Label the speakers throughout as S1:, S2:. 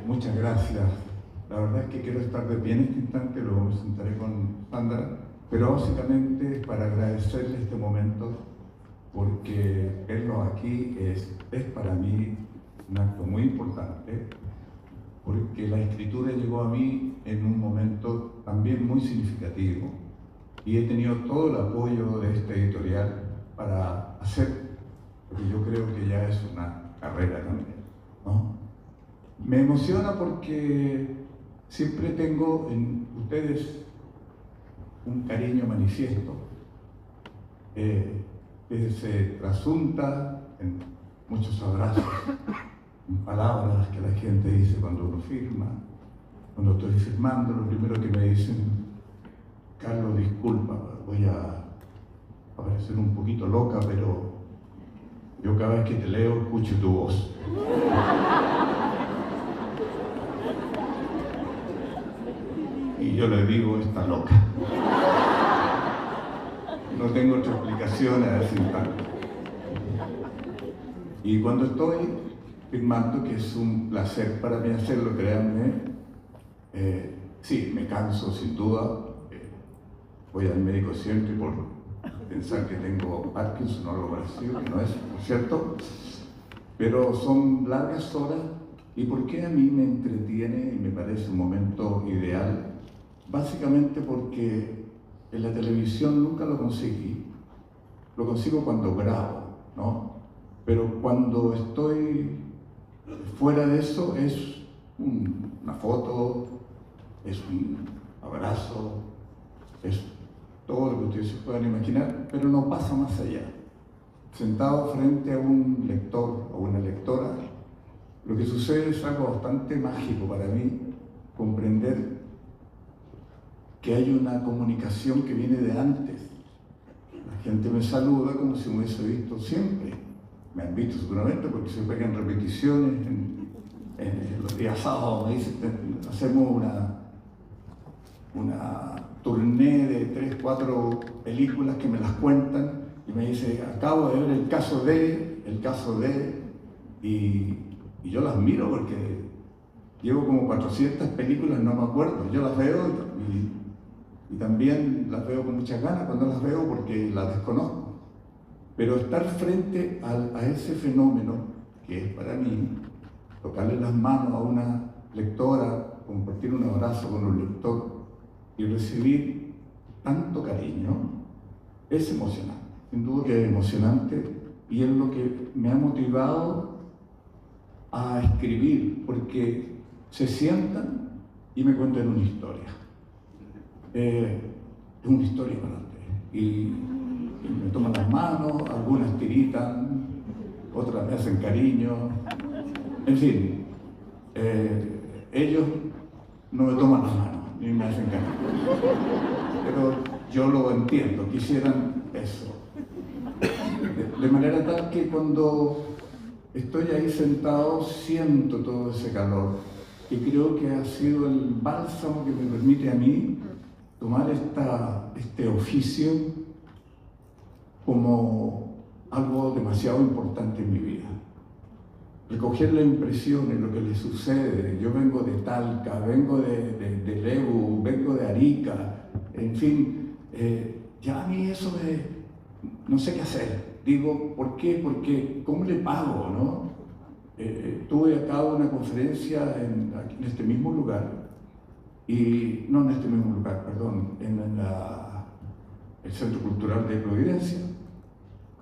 S1: Muchas gracias. La verdad es que quiero estar de pie en este instante, luego me sentaré con Sandra, pero básicamente para agradecerle este momento, porque verlos aquí es para mí un acto muy importante, porque la escritura llegó a mí en un momento también muy significativo y he tenido todo el apoyo de esta editorial para hacer lo que yo creo que ya es una carrera también, ¿no? Me emociona porque siempre tengo en ustedes un cariño manifiesto que se trasunta en muchos abrazos, en palabras que la gente dice cuando uno firma. Cuando estoy firmando, lo primero que me dicen: Carlos, disculpa, voy a parecer un poquito loca, pero yo cada vez que te leo escucho tu voz. Y yo le digo, está loca. No tengo otra explicación a decir tanto. Y cuando estoy firmando, que es un placer para mí hacerlo, créanme, sí, me canso sin duda. Voy al médico siempre por pensar que tengo Parkinson o algo parecido, que no es, ¿no es cierto? Pero son largas horas. ¿Y por qué a mí me entretiene y me parece un momento ideal? Básicamente porque en la televisión nunca lo conseguí. Lo consigo cuando grabo, ¿no? Pero cuando estoy fuera de eso es una foto, es un abrazo, es todo lo que ustedes se puedan imaginar, pero no pasa más allá. Sentado frente a un lector o una lectora, lo que sucede es algo bastante mágico para mí, comprender que hay una comunicación que viene de antes. La gente me saluda como si me hubiese visto siempre. Me han visto seguramente porque se pegan repeticiones en los días sábados. Me dicen, hacemos una tournée de 3, 4 películas que me las cuentan y me dice, acabo de ver el caso de, y yo las miro porque llevo como 400 películas, no me acuerdo, yo las veo y también las veo con muchas ganas cuando las veo porque las desconozco. Pero estar frente a ese fenómeno que es para mí, tocarle las manos a una lectora, compartir un abrazo con un lector y recibir tanto cariño, es emocionante, sin duda que es emocionante y es lo que me ha motivado a escribir, porque se sientan y me cuentan una historia. Es una historia para ustedes. Y me toman las manos, algunas tiritan, otras me hacen cariño. En fin, ellos no me toman las manos ni me hacen cariño. Pero yo lo entiendo, quisieran eso. De manera tal que cuando estoy ahí sentado siento todo ese calor y creo que ha sido el bálsamo que me permite a mí tomar este oficio como algo demasiado importante en mi vida. Recoger las impresiones, lo que le sucede. Yo vengo de Talca, vengo de Lebu, vengo de Arica, en fin, ya a mí eso no sé qué hacer. Digo, ¿por qué? Porque ¿cómo le pago, no? Tuve a cabo una conferencia aquí en este mismo lugar, y no en este mismo lugar, perdón, en el Centro Cultural de Providencia,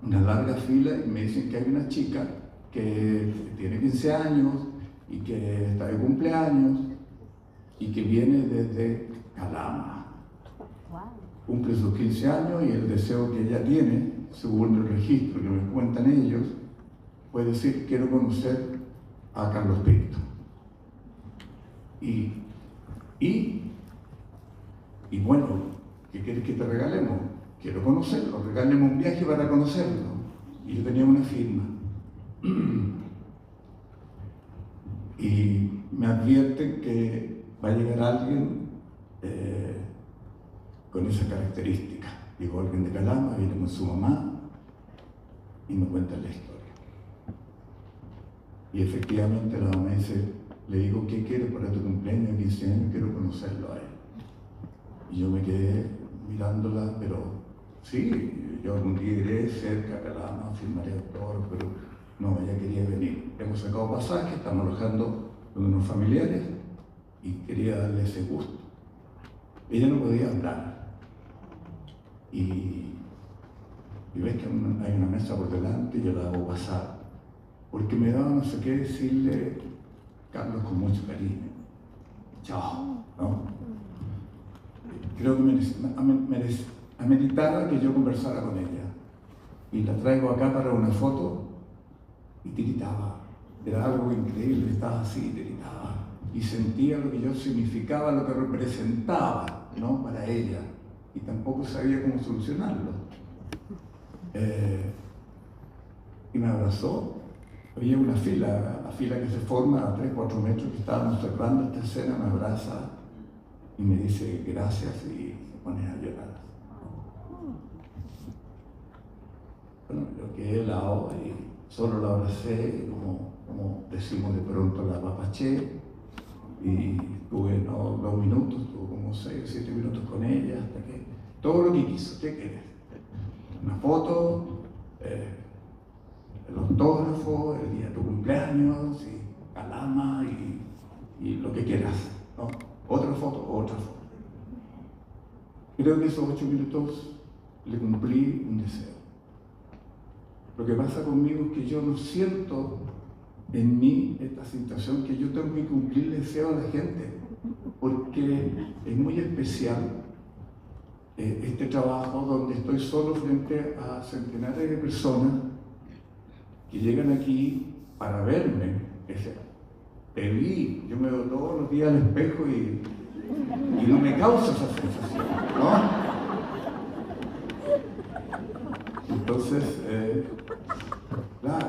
S1: una larga fila, y me dicen que hay una chica que tiene 15 años y que está de cumpleaños y que viene desde Calama. Cumple sus 15 años y el deseo que ella tiene, según el registro que me cuentan ellos, puede decir, quiero conocer a Carlos Pinto. Y bueno, ¿qué quieres que te regalemos? Quiero conocerlo, regáleme un viaje para conocerlo. Y yo tenía una firma. Y me advierten que va a llegar alguien con esa característica. Llegó alguien de Calama, viene con su mamá y me cuenta la historia. Y efectivamente la mamá dice, le digo, ¿qué quieres para tu cumpleaños de 15 años? Quiero conocerlo a él. Y yo me quedé mirándola, pero sí, yo algún día iré cerca a Calama, firmaré autógrafo, pero no, ella quería venir. Hemos sacado pasaje, estamos alojando con unos familiares y quería darle ese gusto. Ella no podía hablar. Y ves que hay una mesa por delante y yo la hago pasar, porque me daba no sé qué decirle, Carlos, con mucho cariño. Chao, ¿no? Creo que ameritaba que yo conversara con ella. Y la traigo acá para una foto y tiritaba. Era algo increíble, estaba así, tiritaba. Y sentía lo que yo significaba, lo que representaba, ¿no? Para ella. Y tampoco sabía cómo solucionarlo. Y me abrazó. Había una fila, la fila que se forma a 3-4 metros, que estábamos observando esta escena, me abraza y me dice gracias y se pone a llorar. Bueno, yo quedé helado y solo la abracé, como decimos de pronto, la apapaché, y estuve 2 minutos, estuve como 6-7 minutos con ella, hasta que todo lo que quiso. ¿Qué quieres? Una foto, el autógrafo, el día de tu cumpleaños, y Calama, y lo que quieras, ¿no? Otra foto. Creo que esos 8 minutos le cumplí un deseo. Lo que pasa conmigo es que yo no siento en mí esta situación que yo tengo que cumplir el deseo a la gente, porque es muy especial este trabajo donde estoy solo frente a centenares de personas que llegan aquí para verme. Te vi, yo me veo todos los días al espejo y no me causa esa sensación, ¿no? Entonces, claro,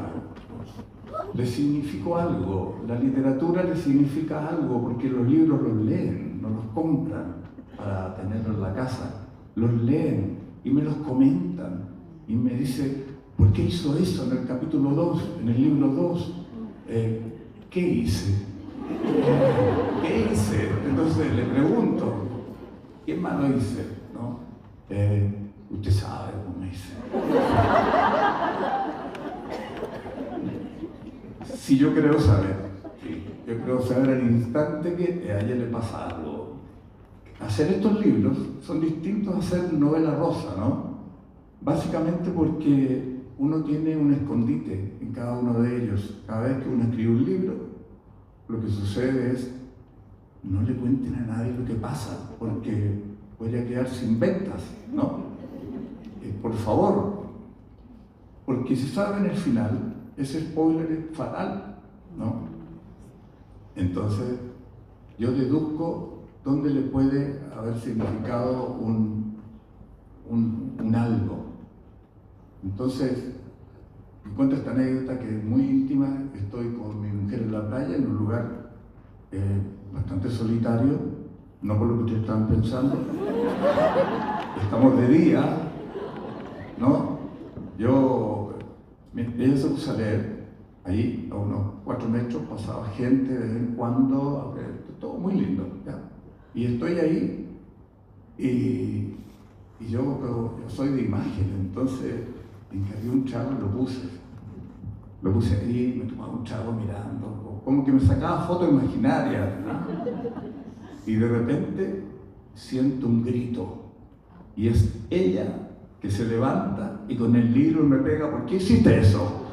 S1: le significó algo, la literatura le significa algo, porque los libros los leen, no los compran para tenerlos en la casa, los leen y me los comentan y me dicen, ¿por qué hizo eso en el capítulo 2, en el libro 2? ¿Qué hice? ¿Qué hice? Entonces le pregunto, ¿qué malo hice? ¿No? Usted sabe cómo hice. Si yo creo saber, sí, yo creo saber al instante que a ella le pasa algo. Hacer estos libros son distintos a hacer novela rosa, ¿no? Básicamente porque uno tiene un escondite en cada uno de ellos. Cada vez que uno escribe un libro, lo que sucede es, no le cuenten a nadie lo que pasa, porque puede quedar sin ventas, ¿no? Por favor, porque si saben el final, ese spoiler es fatal, ¿no? Entonces, yo deduzco dónde le puede haber significado un algo. Entonces, me cuento esta anécdota que es muy íntima. Estoy con mi mujer en la playa, en un lugar bastante solitario, no por lo que ustedes estaban pensando. Estamos de día, ¿no? Ella se puso a leer, ahí a unos 4 metros pasaba gente de vez en cuando, todo muy lindo, ¿ya? Y estoy ahí y yo soy de imagen, entonces encargué un trago y lo puse ahí, me tomaba un trago mirando, como que me sacaba fotos imaginarias, ¿no? Y de repente siento un grito y es ella que se levanta y con el libro me pega, ¿por qué hiciste eso?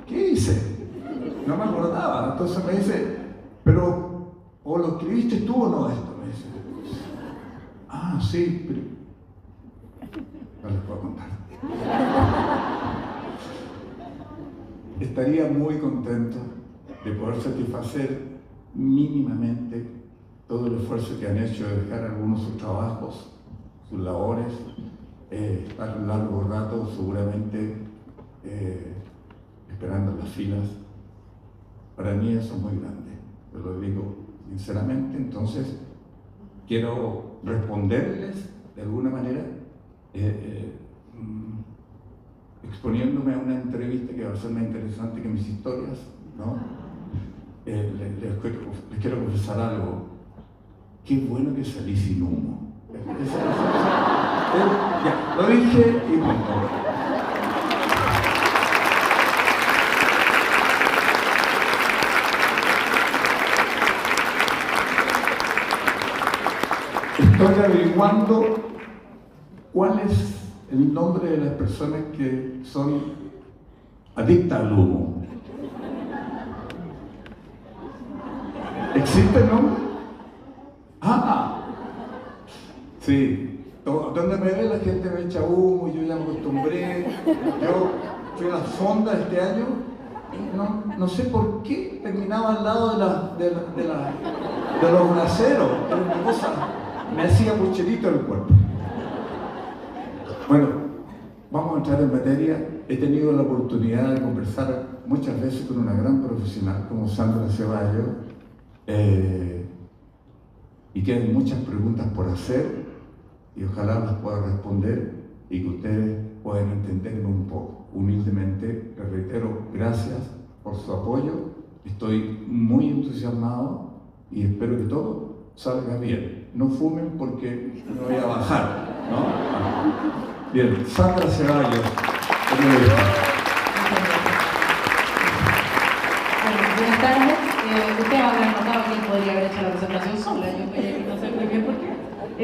S1: ¿Qué hice? No me acordaba. Entonces me dice, pero, ¿o lo escribiste tú o no esto? Me dice. Ah, sí, pero no les puedo contar. Estaría muy contento de poder satisfacer mínimamente todo el esfuerzo que han hecho de dejar algunos sus trabajos, sus labores, estar un largo rato seguramente esperando las filas. Para mí eso es muy grande, te lo digo sinceramente. Entonces quiero responderles de alguna manera exponiéndome a una entrevista que va a ser más interesante que mis historias, ¿no? Les quiero confesar algo. Qué bueno que salí sin humo. Ya, lo dije y punto. Estoy averiguando cuál es el nombre de las personas que son adictas al humo. ¿Existe el nombre? Ah, sí. Donde me ve la gente me echa humo, yo ya me acostumbré. Yo fui a la fonda este año y no sé por qué terminaba al lado de los braseros. Era una cosa, me hacía pucherito el cuerpo. Bueno, vamos a entrar en materia. He tenido la oportunidad de conversar muchas veces con una gran profesional como Sandra Ceballos y tienen muchas preguntas por hacer y ojalá las pueda responder y que ustedes puedan entenderme un poco. Humildemente les reitero gracias por su apoyo. Estoy muy entusiasmado y espero que todo salga bien. No fumen porque me voy a bajar, ¿no? Bien, Sandra Ceballos.
S2: Buenas tardes. Ustedes habrán notado que él podría haber hecho la presentación sola. Yo estoy aquí, no sé muy bien por qué.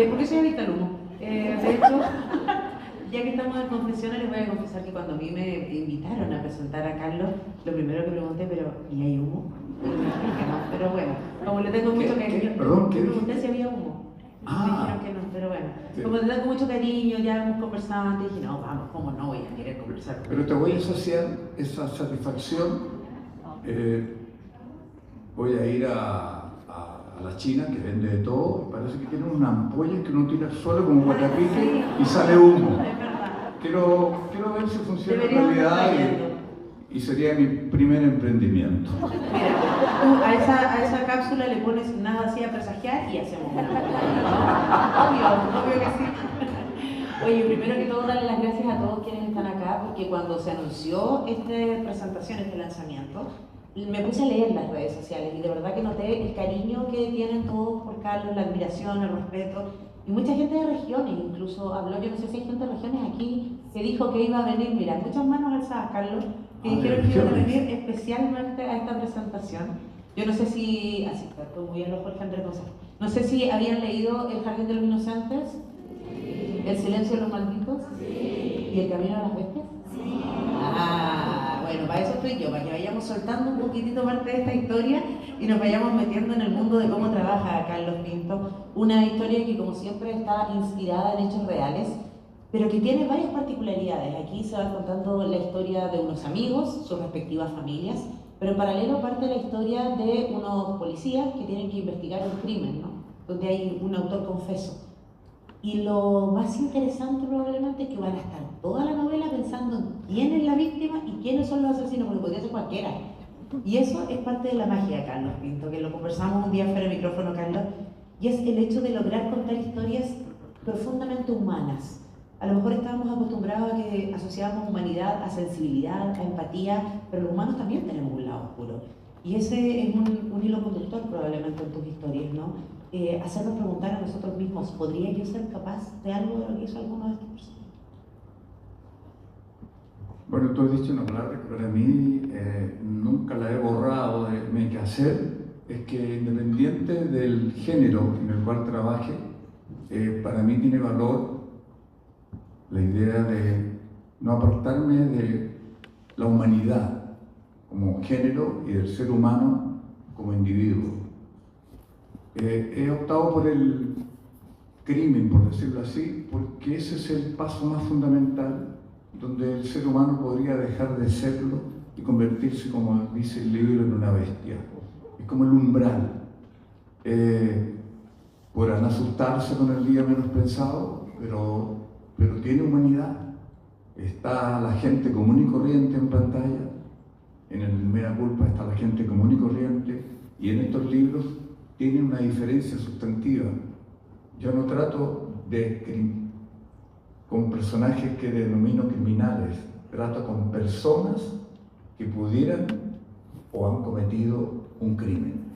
S2: Porque soy adicta al humo. De hecho, ya que estamos en confesiones, les voy a confesar que cuando a mí me invitaron a presentar a Carlos, lo primero que pregunté, pero ¿y hay humo? Pero bueno, como le tengo mucho cariño,
S1: Perdón, ¿qué?
S2: Pregunté si había humo. Me dijeron que no, pero bueno. Sí. Como te tengo mucho cariño, ya hemos conversado antes, dije, no, vamos, ¿cómo no voy a querer conversar?
S1: Pero te voy a asociar esa satisfacción. Voy a ir a la China, que vende de todo, parece que tiene una ampolla que uno tira solo como guatapique y sale humo. Quiero ver si funciona en realidad y sería mi primer emprendimiento.
S2: Mira, tú a esa cápsula le pones nada así a presagiar y hacemos una. Obvio que sí. Oye, primero que todo, darle las gracias a todos quienes están acá, porque cuando se anunció esta presentación, este lanzamiento, me puse a leer las redes sociales y de verdad que noté el cariño que tienen todos por Carlos, la admiración, el respeto. Y mucha gente de regiones, incluso habló, yo no sé si hay gente de regiones aquí, que dijo que iba a venir, mira, muchas manos alzadas, Carlos, que dijeron que iban a venir especialmente a esta presentación. Yo no sé si, así está, muy bien, Jorge Andrés González. No sé si habían leído El Jardín de los Inocentes, sí. El Silencio de los Malditos, sí. Y El Camino a las Bestias. Sí. Bueno, para eso estoy yo, para que vayamos soltando un poquitito parte de esta historia y nos vayamos metiendo en el mundo de cómo trabaja Carlos Pinto. Una historia que, como siempre, está inspirada en hechos reales, pero que tiene varias particularidades. Aquí se va contando la historia de unos amigos, sus respectivas familias, pero en paralelo parte la historia de unos policías que tienen que investigar un crimen, ¿no? Donde hay un autor confeso. Y lo más interesante probablemente es que van a estar toda la novela pensando en quién es la víctima y quiénes son los asesinos, porque podría ser cualquiera. Y eso es parte de la magia de Carlos Pinto, que lo conversamos un día fuera del micrófono, Carlos, y es el hecho de lograr contar historias profundamente humanas. A lo mejor estábamos acostumbrados a que asociábamos humanidad a sensibilidad, a empatía, pero los humanos también tenemos un lado oscuro. Y ese es un hilo conductor probablemente en tus historias, ¿no? Hacernos preguntar a nosotros mismos, ¿podría yo ser capaz de algo de lo que hizo alguno de estos personas?
S1: Bueno, tú has dicho una palabra que para mí nunca la he borrado de mi quehacer, es que independiente del género en el cual trabaje, para mí tiene valor la idea de no apartarme de la humanidad como género y del ser humano como individuo. He optado por el crimen, por decirlo así, porque ese es el paso más fundamental donde el ser humano podría dejar de serlo y convertirse, como dice el libro, en una bestia. Es como el umbral. Podrán asustarse con el día menos pensado, pero tiene humanidad. Está la gente común y corriente en pantalla, en el Mea Culpa está la gente común y corriente, y en estos libros tiene una diferencia sustantiva. Yo no trato con personajes que denomino criminales, trato con personas que pudieran o han cometido un crimen.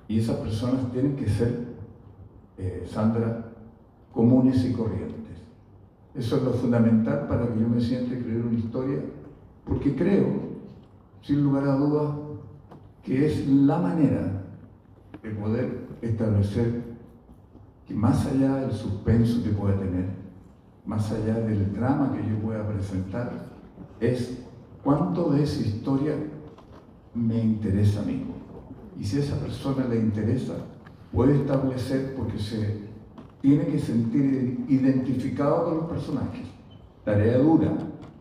S1: Y esas personas tienen que ser, Sandra, comunes y corrientes. Eso es lo fundamental para que yo me sienta a escribir una historia, porque creo, sin lugar a dudas, que es la manera de poder establecer que más allá del suspenso que pueda tener, más allá del drama que yo pueda presentar, es cuánto de esa historia me interesa a mí. Y si a esa persona le interesa, puede establecer, porque se tiene que sentir identificado con los personajes. Tarea dura,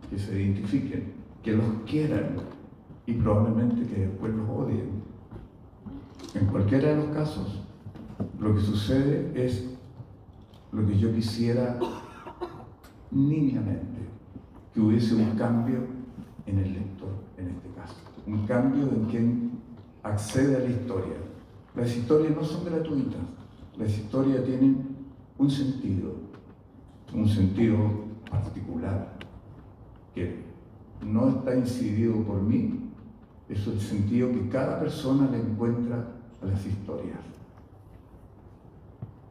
S1: que se identifiquen, que los quieran y probablemente que después los odien. En cualquiera de los casos, lo que sucede es lo que yo quisiera nimiamente, que hubiese un cambio en el lector, en este caso. Un cambio en quien accede a la historia. Las historias no son gratuitas, las historias tienen un sentido particular, que no está incidido por mí, es el sentido que cada persona le encuentra a las historias.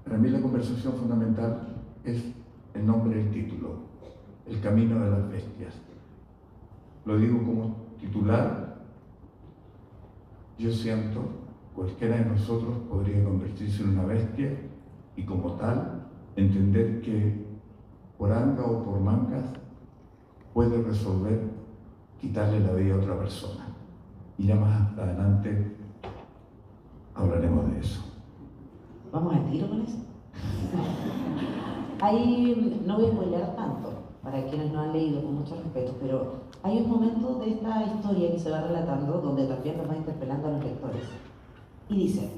S1: Para mí la conversación fundamental es el nombre del título, El camino de las bestias. Lo digo como titular. Yo siento, cualquiera de nosotros podría convertirse en una bestia y como tal entender que por anga o por mangas puede resolver quitarle la vida a otra persona. Y ya más adelante hablaremos de eso.
S2: ¿Vamos al tiro con eso? Ahí no voy a spoilear tanto, para quienes no han leído, con mucho respeto, pero hay un momento de esta historia que se va relatando donde también nos va interpelando a los lectores. Y dice,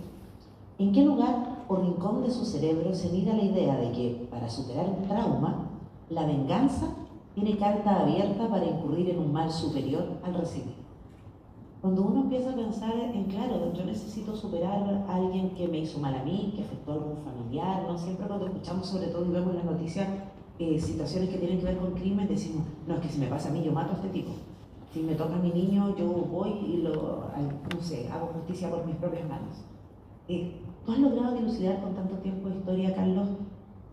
S2: ¿en qué lugar o rincón de su cerebro se mira la idea de que, para superar un trauma, la venganza tiene carta abierta para incurrir en un mal superior al recibir? Cuando uno empieza a pensar en, claro, yo necesito superar a alguien que me hizo mal a mí, que afectó a algún familiar, ¿no? Siempre cuando escuchamos sobre todo y vemos en las noticias situaciones que tienen que ver con crimen, decimos, no, es que si me pasa a mí, yo mato a este tipo. Si me toca a mi niño, yo voy y no sé, hago justicia por mis propias manos. ¿Tú has logrado dilucidar con tanto tiempo de historia, Carlos,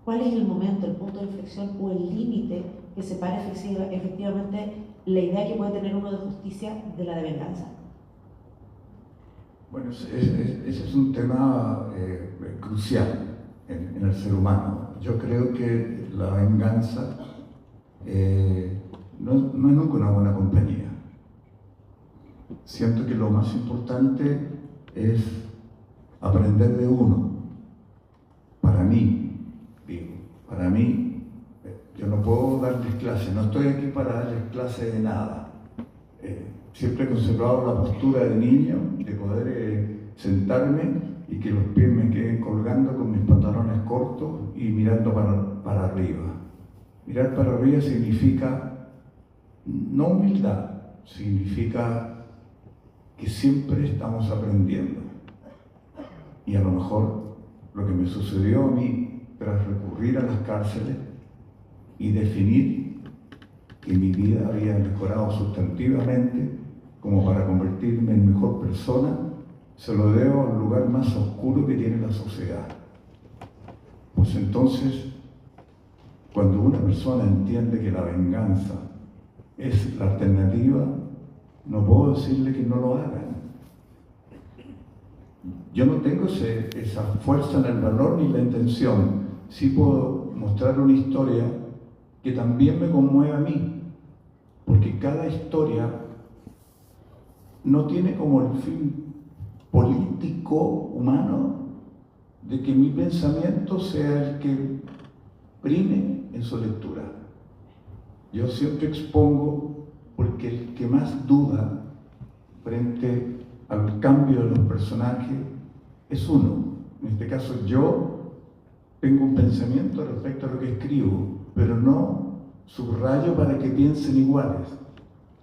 S2: cuál es el momento, el punto de inflexión o el límite que separa efectivamente la idea que puede tener uno de justicia de la de venganza?
S1: Bueno, ese es un tema crucial en el ser humano. Yo creo que la venganza no es nunca una buena compañía. Siento que lo más importante es aprender de uno. Para mí, yo no puedo darles clases, no estoy aquí para darles clases de nada. Siempre he conservado la postura de niño, de poder sentarme y que los pies me queden colgando con mis pantalones cortos y mirando para arriba. Mirar para arriba significa no humildad, significa que siempre estamos aprendiendo. Y a lo mejor lo que me sucedió a mí tras recurrir a las cárceles y definir que mi vida había mejorado sustantivamente como para convertirme en mejor persona, se lo debo al lugar más oscuro que tiene la sociedad. Pues entonces, cuando una persona entiende que la venganza es la alternativa, no puedo decirle que no lo hagan. Yo no tengo esa fuerza en el valor ni la intención. Sí puedo mostrar una historia que también me conmueve a mí, porque cada historia no tiene como el fin político, humano, de que mi pensamiento sea el que prime en su lectura. Yo siempre expongo porque el que más duda frente al cambio de los personajes es uno. En este caso yo tengo un pensamiento respecto a lo que escribo, pero no subrayo para que piensen iguales.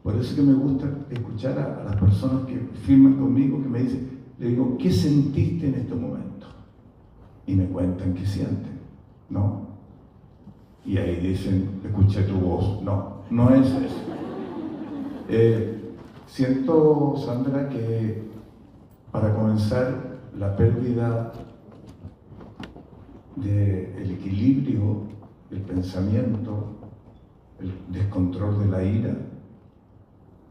S1: Por eso que me gusta escuchar a las personas que firman conmigo, que me dicen, le digo, ¿qué sentiste en este momento? Y me cuentan qué sienten, ¿no? Y ahí dicen, escuché tu voz. No, no es eso. Siento, Sandra, que para comenzar la pérdida del equilibrio del pensamiento, el descontrol de la ira,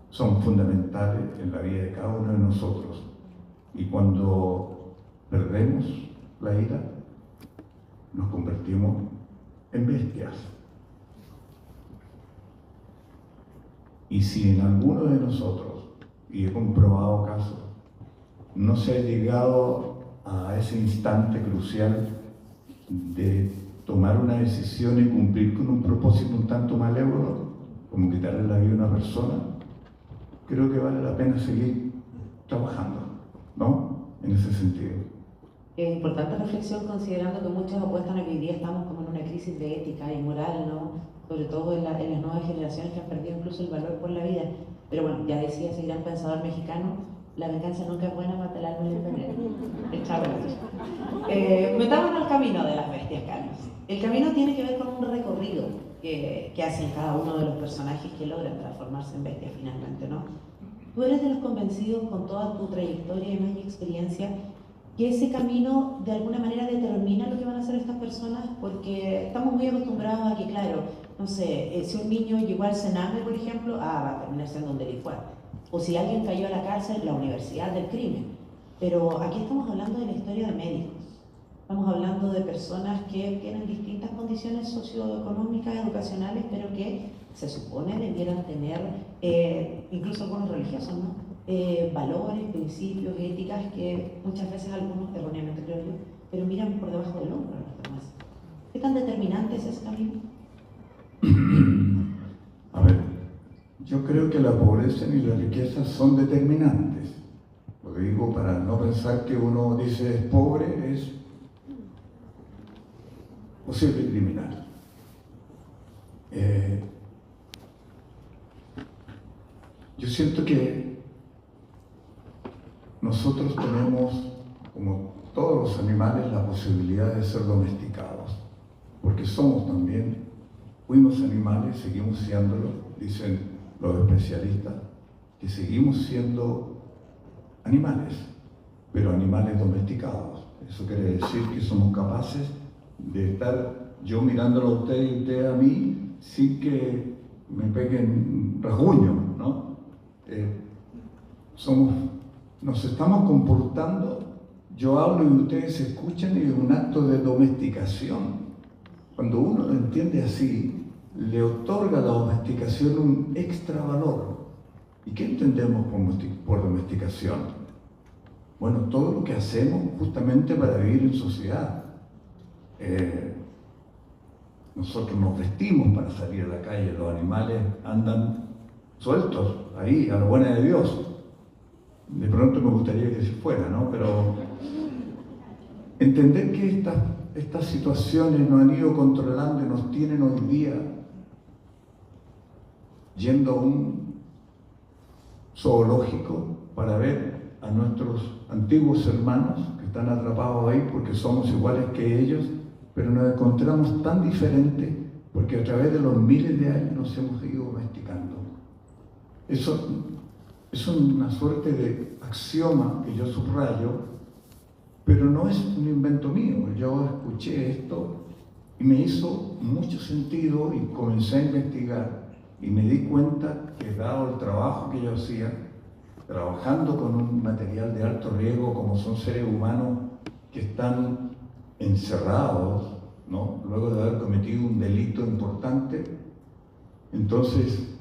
S1: son fundamentales en la vida de cada uno de nosotros. Y cuando perdemos la ira, nos convertimos en bestias. Y si en alguno de nosotros, y he comprobado casos, no se ha llegado a ese instante crucial de tomar una decisión y cumplir con un propósito un tanto malévolo, como quitarle la vida a una persona, creo que vale la pena seguir trabajando, ¿no? En ese sentido.
S2: Es importante reflexión considerando que muchos apuestan a que hoy día estamos como en una crisis de ética y moral, ¿no? Sobre todo en las nuevas generaciones que han perdido incluso el valor por la vida. Pero bueno, ya decía ese gran pensador mexicano, la venganza nunca es buena, mata el alma y el veneno. El Chavo. Metámonos al camino de las bestias, Carlos. El camino tiene que ver con un recorrido que hacen cada uno de los personajes que logran transformarse en bestias finalmente, ¿no? Tú eres de los convencidos, con toda tu trayectoria y experiencia, que ese camino de alguna manera determina lo que van a hacer estas personas, porque estamos muy acostumbrados a que, claro, no sé, si un niño llegó al Sename, por ejemplo, va a terminar siendo un delincuente. O si alguien cayó a la cárcel, la universidad del crimen. Pero aquí estamos hablando de la historia de médicos. Estamos hablando de personas que tienen distintas condiciones socioeconómicas, educacionales, pero que se supone debieran tener, incluso algunos religiosos, ¿no? Valores, principios, éticas que muchas veces algunos, erróneamente creo yo, pero miran por debajo del hombro a los demás. ¿Qué tan determinante es ese camino?
S1: A ver, yo creo que la pobreza y la riqueza son determinantes. Lo digo para no pensar que uno dice es pobre, es posible criminal. Yo siento que nosotros tenemos, como todos los animales, la posibilidad de ser domesticados, porque somos también, fuimos animales, seguimos siéndolo, dicen los especialistas, que seguimos siendo animales, pero animales domesticados. Eso quiere decir que somos capaces de estar yo mirándolo a usted y usted a mí sin que me peguen rasguño, ¿no? Nos estamos comportando, yo hablo y ustedes escuchan, y es un acto de domesticación. Cuando uno lo entiende así, le otorga a la domesticación un extra valor. ¿Y qué entendemos por domesticación? Bueno, todo lo que hacemos justamente para vivir en sociedad. Nosotros nos vestimos para salir a la calle, los animales andan sueltos ahí, a la buena de Dios. De pronto me gustaría que se fuera, ¿no? Pero entender que estas situaciones nos han ido controlando y nos tienen hoy día yendo a un zoológico para ver a nuestros antiguos hermanos que están atrapados ahí porque somos iguales que ellos, pero nos encontramos tan diferentes porque a través de los miles de años nos hemos ido domesticando. Eso es una suerte de axioma que yo subrayo, pero no es un invento mío. Yo escuché esto y me hizo mucho sentido y comencé a investigar y me di cuenta que, dado el trabajo que yo hacía, trabajando con un material de alto riesgo como son seres humanos que están encerrados, ¿no? Luego de haber cometido un delito importante, entonces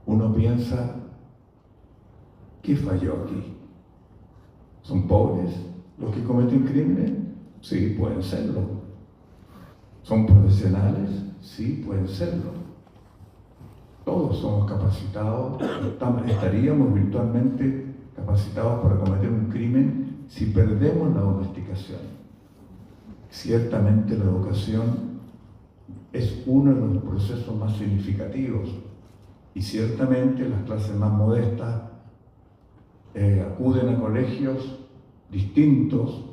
S1: uno piensa, ¿qué falló aquí? ¿Son pobres los que cometen crímenes? Sí, pueden serlo. ¿Son profesionales? Sí, pueden serlo. Todos somos capacitados, estaríamos virtualmente capacitados para cometer un crimen si perdemos la domesticación. Ciertamente la educación es uno de los procesos más significativos y ciertamente las clases más modestas acuden a colegios distintos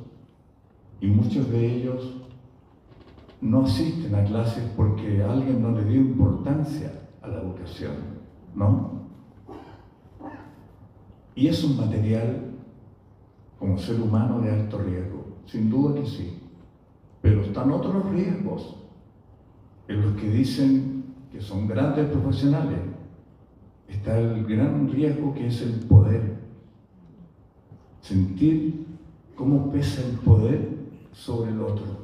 S1: y muchos de ellos no asisten a clases porque alguien no le dio importancia a la educación. ¿no? Y es un material como ser humano de alto riesgo, sin duda que sí. Pero están otros riesgos en los que dicen que son grandes profesionales. Está el gran riesgo que es el poder. Sentir cómo pesa el poder sobre el otro.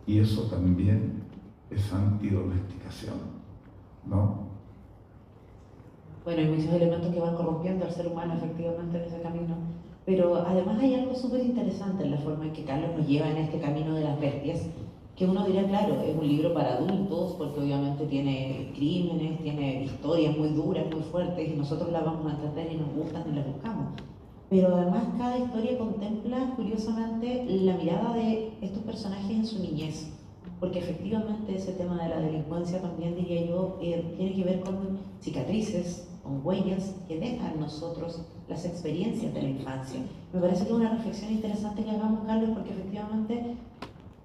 S1: Y eso también es antidomesticación, ¿no?
S2: Bueno, hay muchos elementos que van corrompiendo al ser humano efectivamente en ese camino. Pero además hay algo súper interesante en la forma en que Carlos nos lleva en este camino de las bestias, que uno dirá, claro, es un libro para adultos, porque obviamente tiene crímenes, tiene historias muy duras, muy fuertes, y nosotros las vamos a entender y nos gustan y las buscamos. Pero además cada historia contempla, curiosamente, la mirada de estos personajes en su niñez, porque efectivamente ese tema de la delincuencia también, diría yo, tiene que ver con cicatrices, con huellas que dejan en nosotros las experiencias de la infancia. Me parece que es una reflexión interesante que hagamos, Carlos, porque efectivamente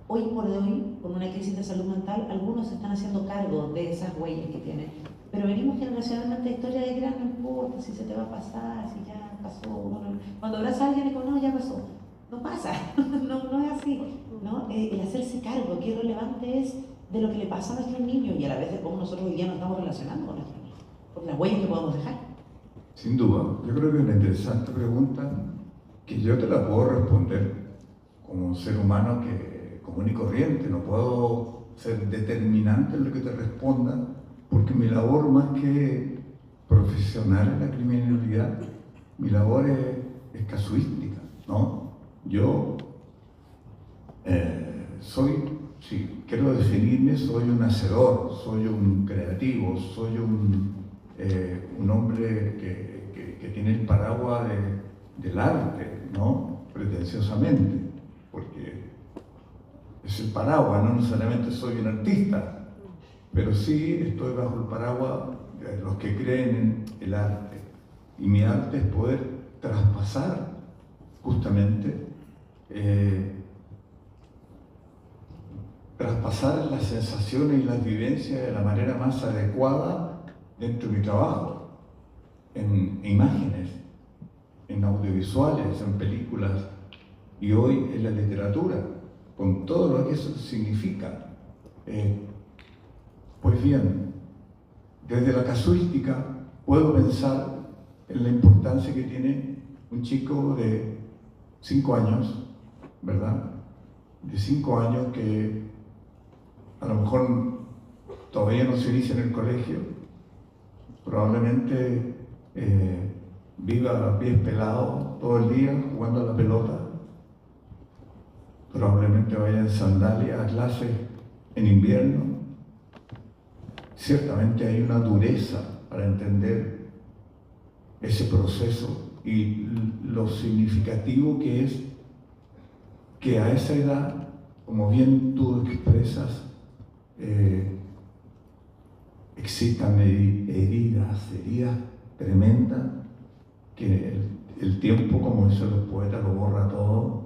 S2: hoy por hoy, con una crisis de salud mental, algunos se están haciendo cargo de esas huellas que tienen. Pero venimos generacionalmente a historia de que no importa si se te va a pasar, si ya pasó. Cuando abrazas a alguien y dices, no, ya pasó. No pasa, no es así, ¿no? El hacerse cargo, qué relevante es de lo que le pasa a nuestros niños y a la vez de cómo nosotros hoy día nos estamos relacionando con nuestros niños, por las huellas que podemos dejar.
S1: Sin duda, yo creo que es una interesante pregunta que yo te la puedo responder como un ser humano que común y corriente. No puedo ser determinante en lo que te responda, porque mi labor más que profesional en la criminalidad, mi labor es casuística, ¿no? Yo soy, si quiero definirme, soy un hacedor, soy un creativo, soy un hombre que tiene el paraguas del arte, ¿no? Pretenciosamente, porque es el paraguas, no necesariamente soy un artista, pero sí estoy bajo el paraguas de los que creen en el arte. Y mi arte es poder traspasar justamente traspasar las sensaciones y las vivencias de la manera más adecuada dentro de mi trabajo, en imágenes, en audiovisuales, en películas y hoy en la literatura, con todo lo que eso significa. Pues bien, desde la casuística puedo pensar en la importancia que tiene un chico de 5 años, ¿verdad? De 5 años que a lo mejor todavía no se inicia en el colegio, probablemente viva a pies pelados todo el día jugando a la pelota, probablemente vaya en sandalias a clase en invierno. Ciertamente hay una dureza para entender ese proceso y lo significativo que es que a esa edad, como bien tú expresas, existan heridas tremendas, que el tiempo, como dicen los poetas, lo borra todo.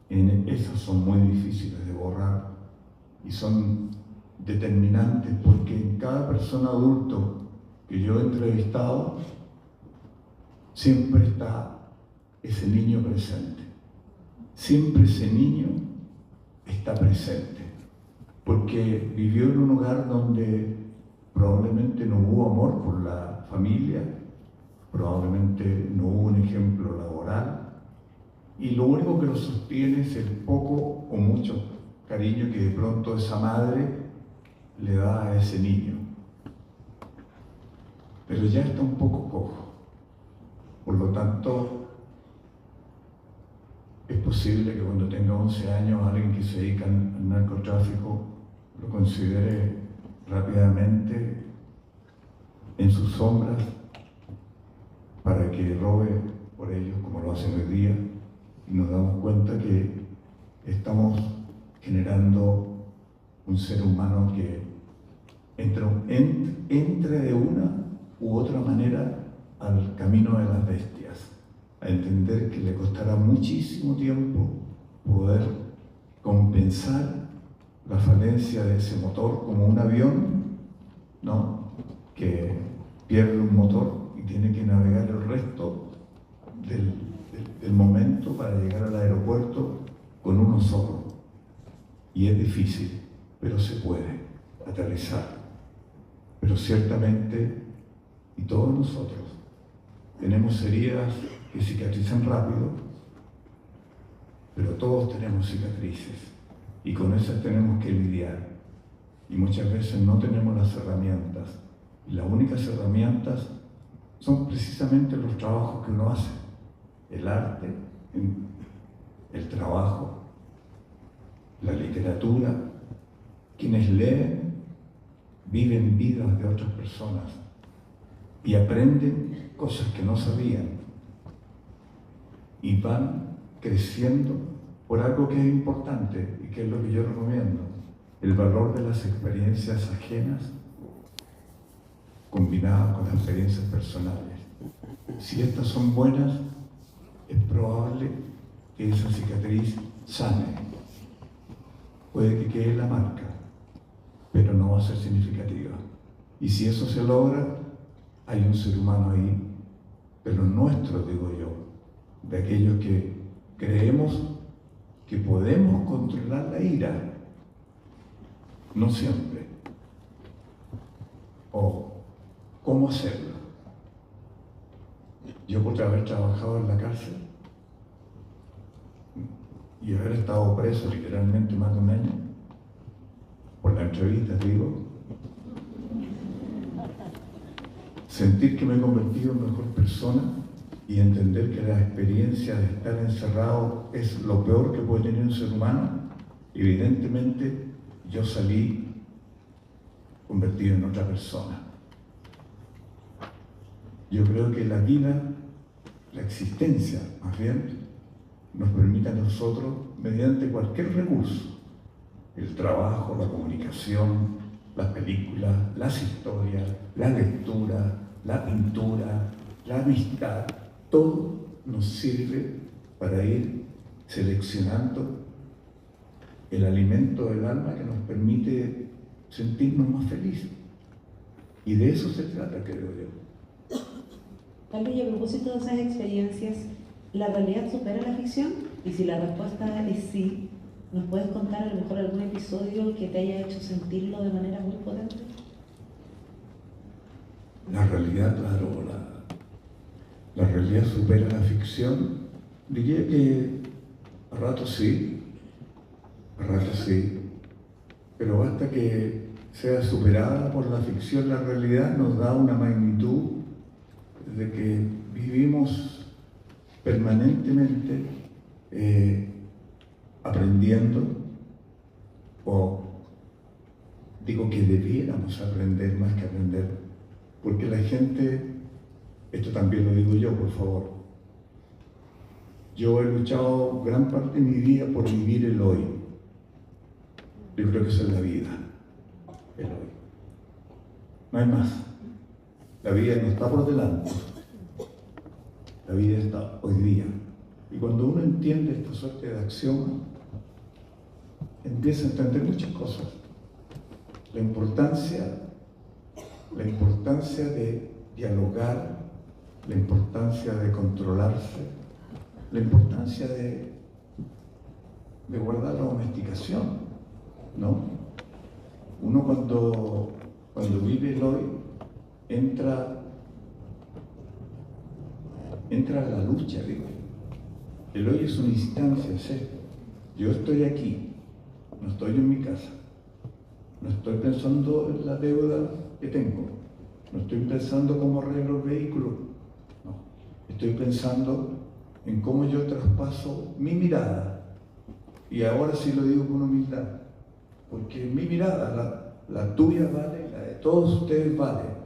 S1: Esas son muy difíciles de borrar y son determinantes, porque en cada persona adulto que yo he entrevistado siempre está ese niño presente, siempre ese niño está presente, porque vivió en un hogar donde probablemente no hubo amor por la familia, probablemente no hubo un ejemplo laboral, y lo único que lo sostiene es el poco o mucho cariño que de pronto esa madre le da a ese niño. Pero ya está un poco cojo. Por lo tanto, es posible que cuando tenga 11 años alguien que se dedica al narcotráfico lo considere rápidamente en sus sombras para que robe por ellos, como lo hacen hoy día, y nos damos cuenta que estamos generando un ser humano que entre de una u otra manera al camino de las bestias, a entender que le costará muchísimo tiempo poder compensar la falencia de ese motor como un avión, ¿no? que pierde un motor y tiene que navegar el resto del momento para llegar al aeropuerto con uno solo. Y es difícil, pero se puede aterrizar. Pero ciertamente, y todos nosotros, tenemos heridas que cicatrizan rápido, pero todos tenemos cicatrices y con esas tenemos que lidiar. Y muchas veces no tenemos las herramientas. Y las únicas herramientas son precisamente los trabajos que uno hace. El arte, el trabajo, la literatura. Quienes leen viven vidas de otras personas y aprenden cosas que no sabían y van creciendo por algo que es importante y que es lo que yo recomiendo: el valor de las experiencias ajenas combinadas con las experiencias personales. Si estas son buenas, es probable que esa cicatriz sane. Puede que quede la marca, pero no va a ser significativa. Y si eso se logra, hay un ser humano ahí, pero nuestro, digo yo, de aquellos que creemos que podemos controlar la ira, no siempre, o cómo hacerlo. Yo, por haber trabajado en la cárcel y haber estado preso literalmente más de un año, por la entrevista digo, sentir que me he convertido en mejor persona y entender que la experiencia de estar encerrado es lo peor que puede tener un ser humano, evidentemente yo salí convertido en otra persona. Yo creo que la vida, la existencia más bien, nos permite a nosotros, mediante cualquier recurso, el trabajo, la comunicación, las películas, las historias, la lectura, la pintura, la amistad, todo nos sirve para ir seleccionando el alimento del alma que nos permite sentirnos más felices. Y de eso se trata, creo yo.
S2: Tal vez, y a propósito de esas experiencias, ¿la realidad supera la ficción? Y si la respuesta es sí, ¿nos puedes contar a lo mejor algún episodio que te haya hecho sentirlo de manera muy potente?
S1: La realidad, claro, la realidad supera la ficción. Diría que a ratos sí, pero basta que sea superada por la ficción. La realidad nos da una magnitud de que vivimos permanentemente aprendiendo, o digo que debiéramos aprender más que aprender, porque la gente, esto también lo digo yo, por favor, yo he luchado gran parte de mi vida por vivir el hoy. Yo creo que eso es la vida, el hoy. No hay más. La vida no está por delante, la vida está hoy día. Y cuando uno entiende esta suerte de acción, empieza a entender muchas cosas. La importancia de dialogar, la importancia de controlarse, la importancia de guardar la domesticación, ¿no? Uno cuando vive el hoy, entra a la lucha, digo. El hoy es una instancia, es esto. Yo estoy aquí, no estoy en mi casa, no estoy pensando en la deuda que tengo, no estoy pensando cómo arreglo el vehículo, no. Estoy pensando en cómo yo traspaso mi mirada, y ahora sí lo digo con humildad, porque mi mirada, la tuya vale, la de todos ustedes vale.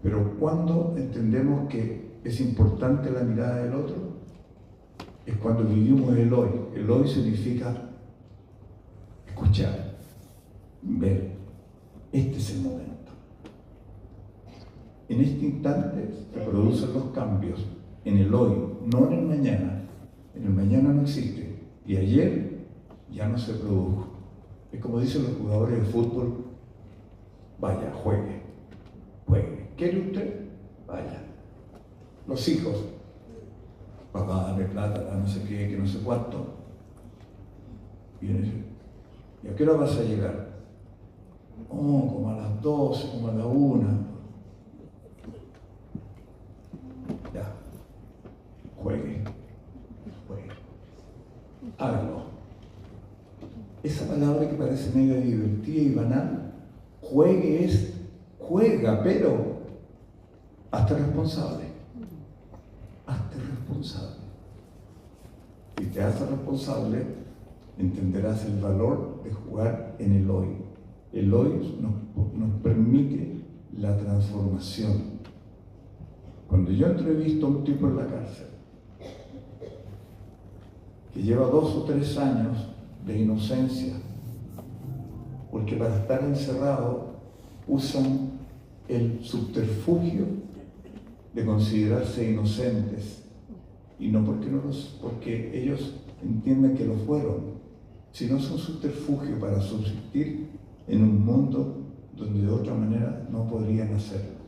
S1: Pero cuando entendemos que es importante la mirada del otro, es cuando vivimos el hoy. El hoy significa escuchar, ver. Este es el momento. En este instante se producen los cambios, en el hoy, no en el mañana. En el mañana no existe. Y ayer ya no se produjo. Es como dicen los jugadores de fútbol: vaya, juegue. quiere usted? Vaya. Los hijos, papá, dame plata, no sé qué, que no sé cuánto. ¿Y a qué hora vas a llegar? Oh, como a las 12, como a la 1. Ya, juegue, hágalo. Esa palabra que parece medio divertida y banal, juegue es juega, pero hazte responsable. Hazte responsable. Si te haces responsable, entenderás el valor de jugar en el hoy. El hoy nos permite la transformación. Cuando yo entrevisto a un tipo en la cárcel que lleva 2 o 3 años de inocencia, porque para estar encerrado usan el subterfugio de considerarse inocentes, y no porque ellos entienden que lo fueron, sino es un subterfugio para subsistir en un mundo donde de otra manera no podrían hacerlo.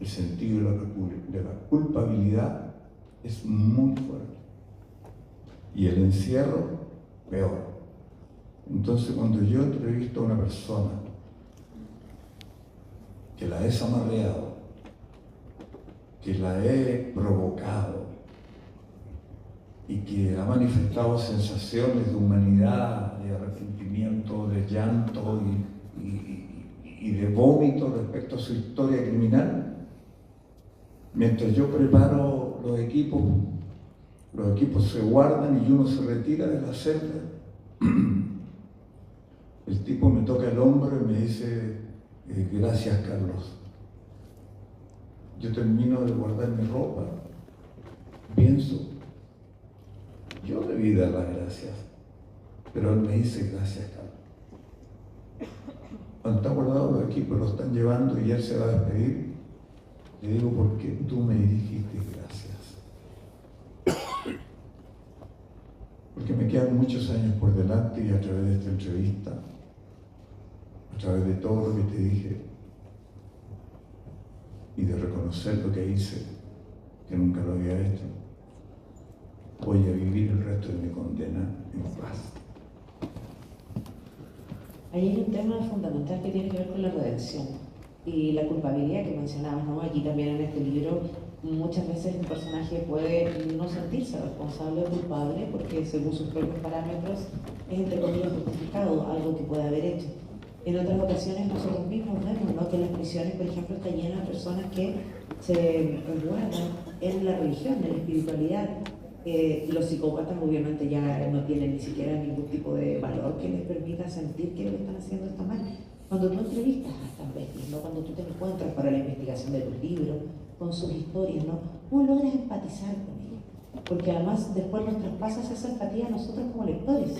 S1: El sentido de la culpabilidad es muy fuerte. Y el encierro, peor. Entonces, cuando yo entrevisto a una persona que la he zamarreado, que la he provocado y que ha manifestado sensaciones de humanidad, de arrepentimiento, de llanto y de vómito respecto a su historia criminal, mientras yo preparo los equipos se guardan y uno se retira de la celda, el tipo me toca el hombro y me dice, gracias Carlos. Yo termino de guardar mi ropa, pienso, yo debí dar las gracias, pero él me dice, gracias Carlos. Cuando está guardado los equipos, lo están llevando y él se va a despedir, le digo, porque tú me dijiste gracias. Porque me quedan muchos años por delante y a través de esta entrevista, a través de todo lo que te dije y de reconocer lo que hice, que nunca lo había hecho, voy a vivir el resto de mi condena en paz.
S2: Ahí hay un tema fundamental que tiene que ver con la redención y la culpabilidad que mencionabas, ¿no? Aquí también en este libro muchas veces un personaje puede no sentirse responsable o culpable porque según sus propios parámetros es entre comillas justificado algo que puede haber hecho. En otras ocasiones nosotros mismos vemos, ¿no?, que las prisiones, por ejemplo, están llenas de personas que se resguardan en la religión, en la espiritualidad. Los psicópatas obviamente ya no tienen ni siquiera ningún tipo de valor que les permita sentir que lo que están haciendo está mal. Cuando tú entrevistas a estas bestias, ¿no?, cuando tú te encuentras para la investigación de tus libros, con sus historias, ¿no?, tú logras empatizar con ellos, porque además después nos traspasas esa empatía a nosotros como lectores,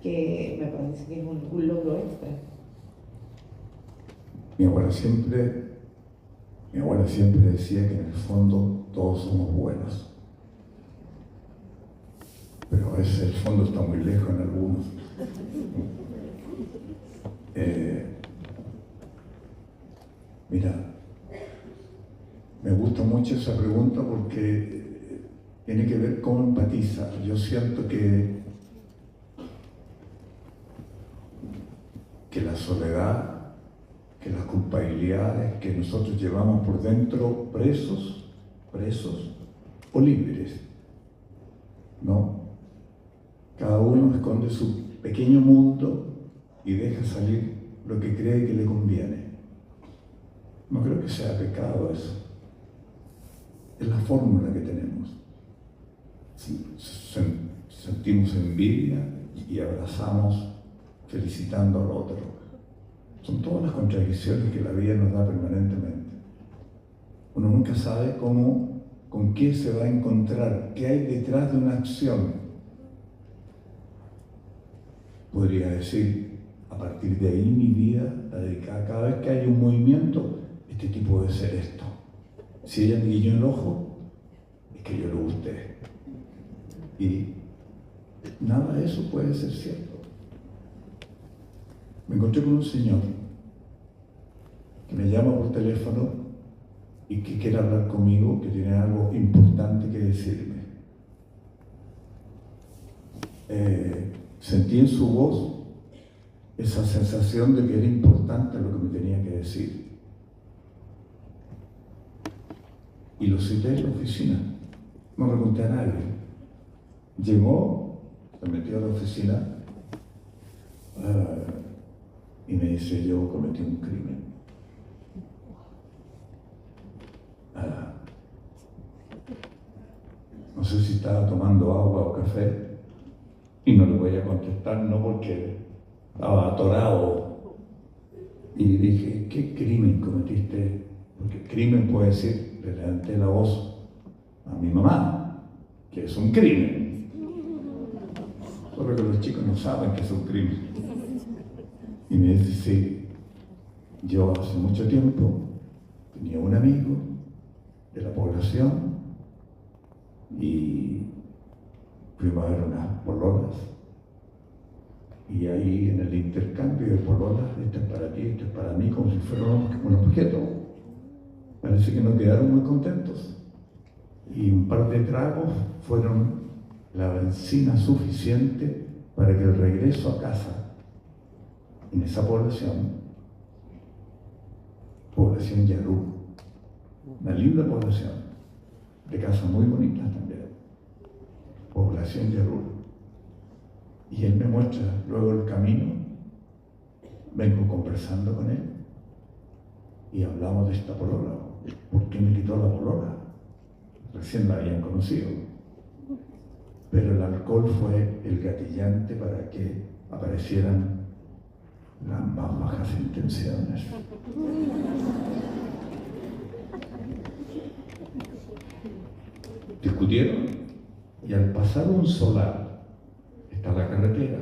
S2: que me parece que es un logro extra.
S1: Mi abuela siempre decía que en el fondo todos somos buenos, pero a veces el fondo está muy lejos en algunos. Mira, me gusta mucho esa pregunta porque tiene que ver cómo empatiza. Yo siento que la soledad, que las culpabilidades que nosotros llevamos por dentro, presos o libres, ¿no? Cada uno esconde su pequeño mundo y deja salir lo que cree que le conviene. No creo que sea pecado eso. Es la fórmula que tenemos. Sentimos envidia y abrazamos felicitando al otro. Son todas las contradicciones que la vida nos da permanentemente. Uno nunca sabe con qué se va a encontrar, qué hay detrás de una acción. Podría decir, a partir de ahí mi vida la dedicada, cada vez que hay un movimiento, este tipo debe ser esto. Si ella me guiñó el ojo, es que yo le gusté. Y nada de eso puede ser cierto. Me encontré con un señor llama por teléfono y que quiere hablar conmigo, que tiene algo importante que decirme. Sentí en su voz esa sensación de que era importante lo que me tenía que decir. Y lo cité en la oficina, no le conté a nadie. Llegó, se metió a la oficina y me dice: yo cometí un crimen. No sé si estaba tomando agua o café y no le voy a contestar, no, porque estaba atorado. Y dije: ¿qué crimen cometiste? Porque crimen puede decir, le levanté la voz a mi mamá, que es un crimen. Solo que los chicos no saben que es un crimen. Y me dice: sí, yo hace mucho tiempo tenía un amigo de la población y fuimos a ver unas pololas. Y ahí en el intercambio de pololas, este es para ti, este es para mí, como si fuera un objeto. Parece que no quedaron muy contentos. Y un par de tragos fueron la benzina suficiente para que el regreso a casa, en esa población Yarú, una linda población, de casas muy bonitas también, población Yarú. Y él me muestra luego el camino, vengo conversando con él y hablamos de esta polola. ¿Por qué me quitó la polola? Recién la habían conocido. Pero el alcohol fue el gatillante para que aparecieran las más bajas intenciones. Discutieron y al pasar un solar, está la carretera,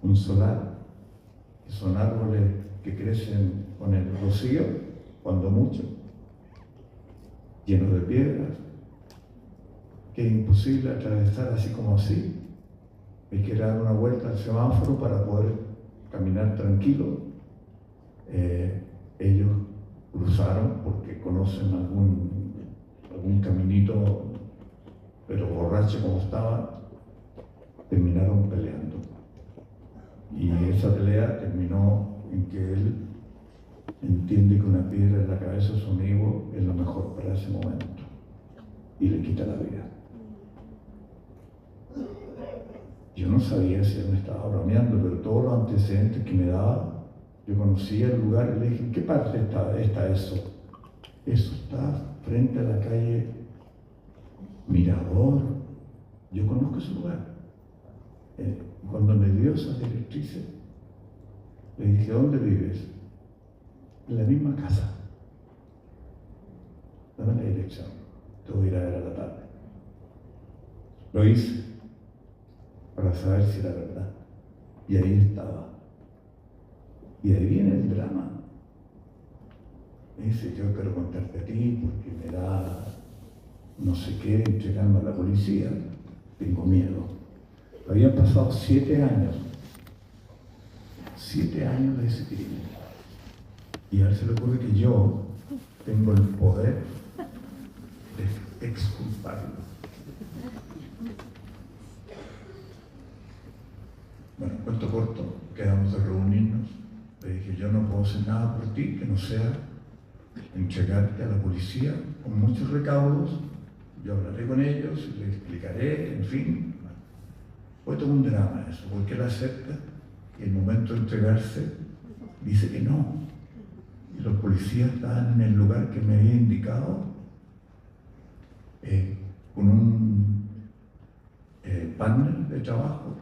S1: un solar, que son árboles que crecen con el rocío, cuando mucho, llenos de piedras, que es imposible atravesar así como así. Hay que dar una vuelta al semáforo para poder caminar tranquilo. Ellos cruzaron porque conocen algún caminito, pero borracho como estaba, terminaron peleando. Y esa pelea terminó en que él entiende que una piedra en la cabeza de su amigo es lo mejor para ese momento y le quita la vida. Yo no sabía si él me estaba bromeando, pero todos los antecedentes que me daba, yo conocía el lugar y le dije: ¿en qué parte está eso? Eso está frente a la calle Mirador. Yo conozco ese lugar. Cuando me dio esas directrices, le dije: ¿dónde vives? En la misma casa. Dame la dirección, te voy a ir a ver a la tarde. Lo hice para saber si era verdad. Y ahí estaba. Y ahí viene el drama. Me dice: yo quiero contarte a ti porque me da no sé qué entregarme a la policía. Tengo miedo. Habían pasado 7 años. 7 años de ese crimen. Y a él se le ocurre que yo tengo el poder de exculparlo. Bueno, cuento corto, quedamos de reunirnos. Le dije: yo no puedo hacer nada por ti que no sea entregarte a la policía con muchos recaudos. Yo hablaré con ellos y les explicaré, en fin. Fue todo un drama eso, porque él acepta y en el momento de entregarse dice que no. Y los policías estaban en el lugar que me había indicado, con un panel de trabajo.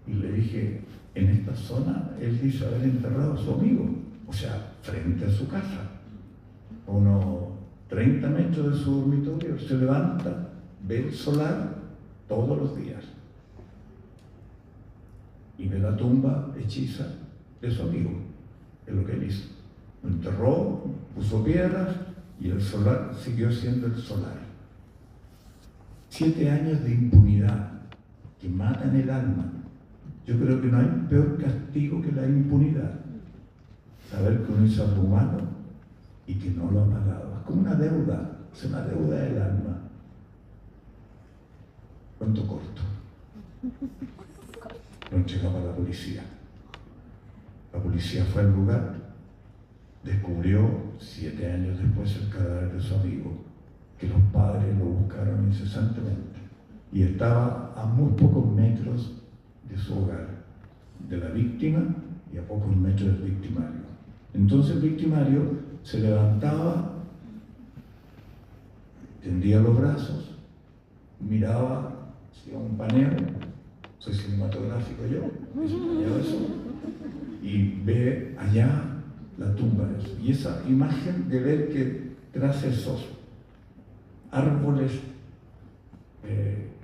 S1: Y le dije: en esta zona él dice haber enterrado a su amigo, o sea, frente a su casa, a unos 30 metros de su dormitorio. Se levanta, ve el solar todos los días y ve la tumba hechiza de su amigo. Es lo que él hizo. Lo enterró, puso piedras y el solar siguió siendo el solar. 7 años de impunidad que matan el alma. Yo creo que no hay peor castigo que la impunidad. ¿Sabe? saber que uno hizo algo humano y que no lo ha pagado. Es como una deuda, es una deuda del alma. Cuento corto. Lo entregaba a la policía. La policía fue al lugar, descubrió 7 años después el cadáver de su amigo, que los padres lo buscaron incesantemente y estaba a muy pocos metros de su hogar, de la víctima y a pocos metros del victimario. Entonces el victimario se levantaba, tendía los brazos, miraba, hacía un paneo, soy cinematográfico yo, paneo eso, y ve allá la tumba de eso. Y esa imagen de ver que tras esos árboles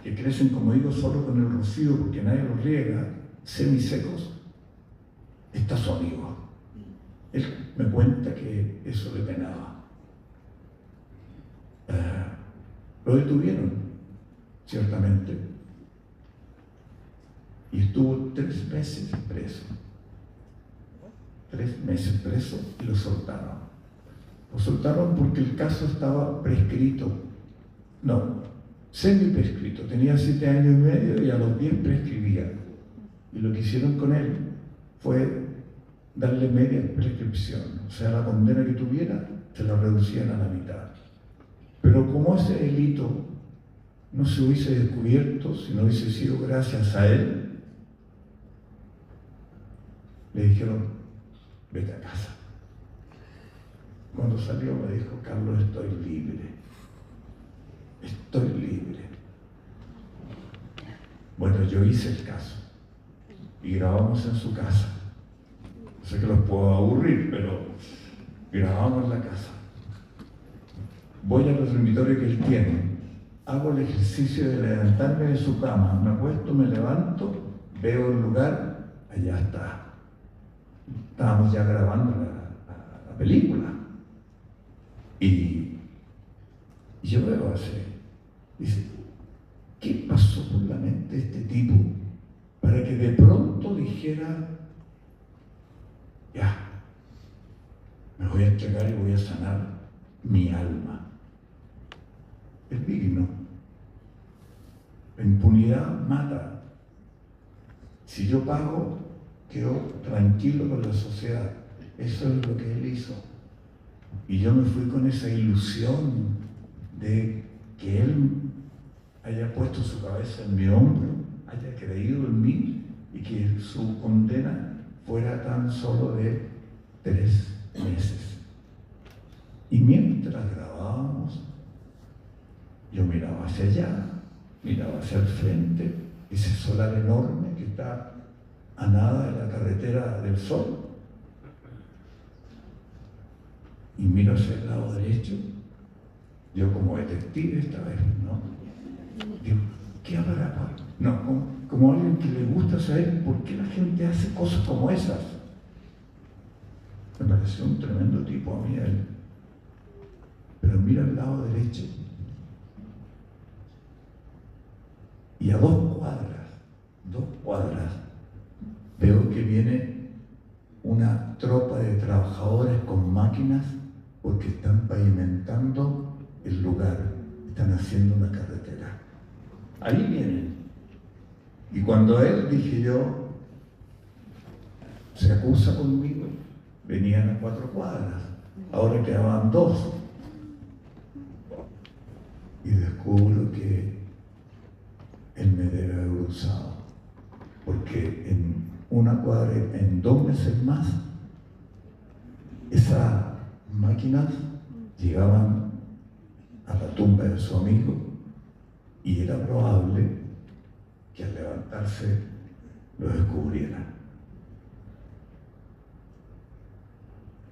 S1: que crecen, como digo, solo con el rocío, porque nadie los riega, semisecos, está su amigo. Él me cuenta que eso le penaba. Lo detuvieron, ciertamente, y estuvo 3 meses preso. 3 meses preso y lo soltaron. Lo soltaron porque el caso estaba prescrito. No, semi-prescrito. Tenía 7 años y medio y a los 10 prescribía. Y lo que hicieron con él fue darle media prescripción. O sea, la condena que tuviera se la reducían a la mitad. Pero como ese delito no se hubiese descubierto, si no hubiese sido gracias a él, le dijeron: vete a casa. Cuando salió me dijo: Carlos, estoy libre. Estoy libre. Bueno, yo hice el caso y grabamos en su casa. No sé que los puedo aburrir, pero grabamos en la casa. Voy al dormitorio que él tiene, hago el ejercicio de levantarme de su cama, me acuesto, me levanto, veo el lugar, allá está. Estábamos ya grabando la película. Y yo veo así, dice, ¿qué pasó por la mente de este tipo para que de pronto dijera: ya, me voy a entregar y voy a sanar mi alma? Es digno. La impunidad mata. Si yo pago, quedo tranquilo con la sociedad. Eso es lo que él hizo. Y yo me fui con esa ilusión de que él haya puesto su cabeza en mi hombro, haya creído en mí y que su condena fuera tan solo de 3 meses. Y mientras grabábamos, yo miraba hacia allá, miraba hacia el frente, ese solar enorme que está a nada de la carretera del Sol, y miro hacia el lado derecho, yo como detective esta vez, ¿no? Digo, ¿qué habrá? No, como alguien que le gusta saber por qué la gente hace cosas como esas. Me pareció un tremendo tipo a mí él. Pero mira al lado derecho, y a 2 cuadras, veo que viene una tropa de trabajadores con máquinas porque están pavimentando el lugar, están haciendo una carretera. Ahí vienen. Y cuando él, dije yo, se acusa conmigo, venían a 4 cuadras, ahora quedaban 2. Y descubro que él me debe haber usado, porque en 1 cuadra, en 2 meses más, esas máquinas llegaban a la tumba de su amigo y era probable que al levantarse lo descubrieran.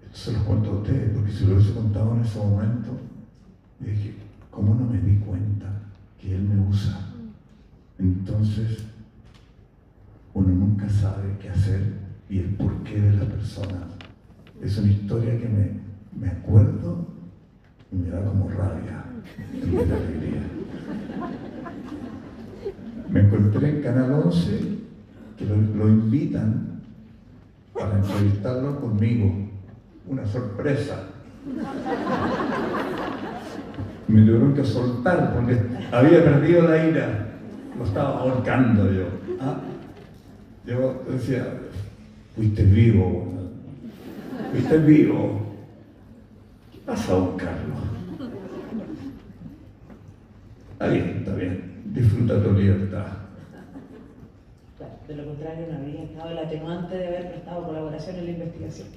S1: Esto se los cuento a ustedes, porque si lo hubiese contado en ese momento, yo dije, ¿cómo no me di cuenta que él me usa? Entonces, uno nunca sabe qué hacer y el porqué de las personas. Es una historia que me acuerdo y me da como rabia en vez de alegría. Me encontré en Canal 11 que lo invitan para entrevistarlo conmigo una sorpresa. Me tuvieron que soltar porque había perdido la ira, lo estaba ahorcando yo. Yo decía, fuiste vivo, fuiste vivo. ¿Qué pasa, don Carlos? Está bien, disfruta tu libertad.
S2: Claro, de lo contrario no habría estado el atenuante de haber prestado colaboración en la investigación.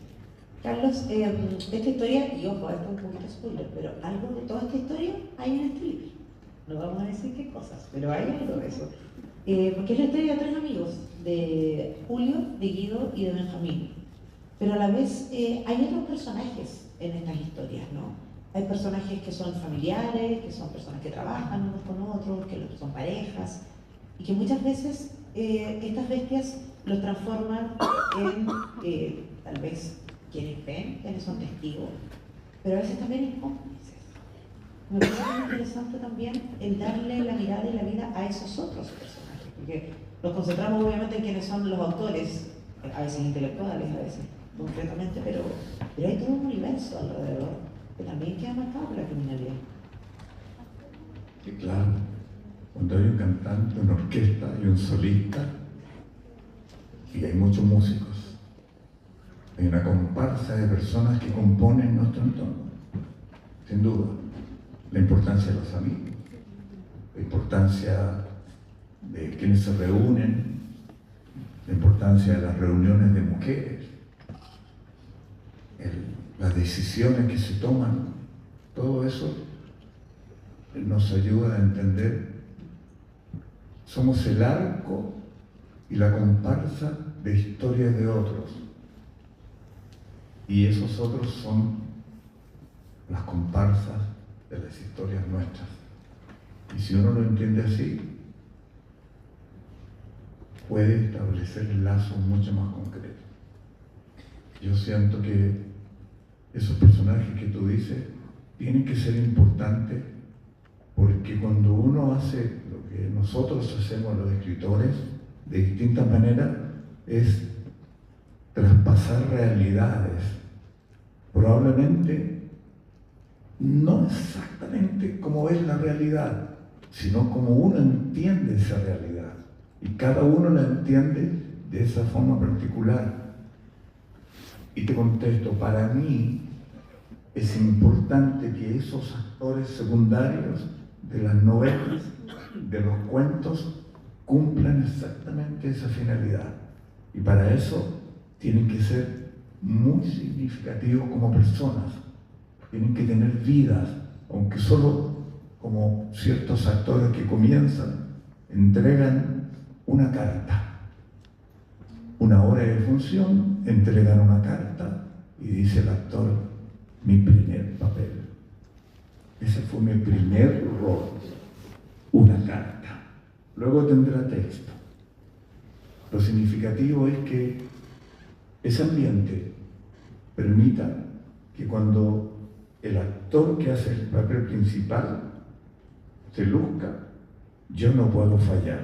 S2: Carlos, esta historia, y ojo, esto es un poquito spoiler, pero algo de toda esta historia hay en este libro. No vamos a decir qué cosas, pero hay algo de eso. Porque es la historia de tres amigos, de Julio, de Guido y de Benjamín. Pero a la vez hay otros personajes en estas historias, ¿no? Hay personajes que son familiares, que son personas que trabajan unos con otros, que son parejas, y que muchas veces estas bestias los transforman en, tal vez, quienes ven, quienes son testigos, pero a veces también en cómplices. Me parece muy interesante también el darle la mirada y la vida a esos otros personajes, porque nos concentramos obviamente en quienes son los autores, a veces intelectuales, a veces concretamente, pero hay todo un universo alrededor que también queda marcado por la criminalidad.
S1: Sí, claro. Cuando hay un cantante, una orquesta y un solista, y hay muchos músicos, hay una comparsa de personas que componen nuestro entorno. Sin duda, la importancia de los amigos, la importancia de quienes se reúnen, la importancia de las reuniones de mujeres, las decisiones que se toman, todo eso nos ayuda a entender. Somos el arco y la comparsa de historias de otros. Y esos otros son las comparsas de las historias nuestras. Y si uno lo entiende así, puede establecer lazos mucho más concretos. Yo siento que esos personajes que tú dices tienen que ser importantes, porque cuando uno hace lo que nosotros hacemos los escritores de distintas maneras, es traspasar realidades, probablemente no exactamente como es la realidad, sino como uno entiende esa realidad, y cada uno la entiende de esa forma particular. Y te contesto, para mí es importante que esos actores secundarios de las novelas, de los cuentos, cumplan exactamente esa finalidad. Y para eso tienen que ser muy significativos como personas, tienen que tener vidas, aunque solo como ciertos actores que comienzan, entregan una carta. Una hora de función, entregan una carta y dice el actor, mi primer papel. Ese fue mi primer rol, una carta. Luego tendrá texto. Lo significativo es que ese ambiente permita que cuando el actor que hace el papel principal se luzca, yo no puedo fallar,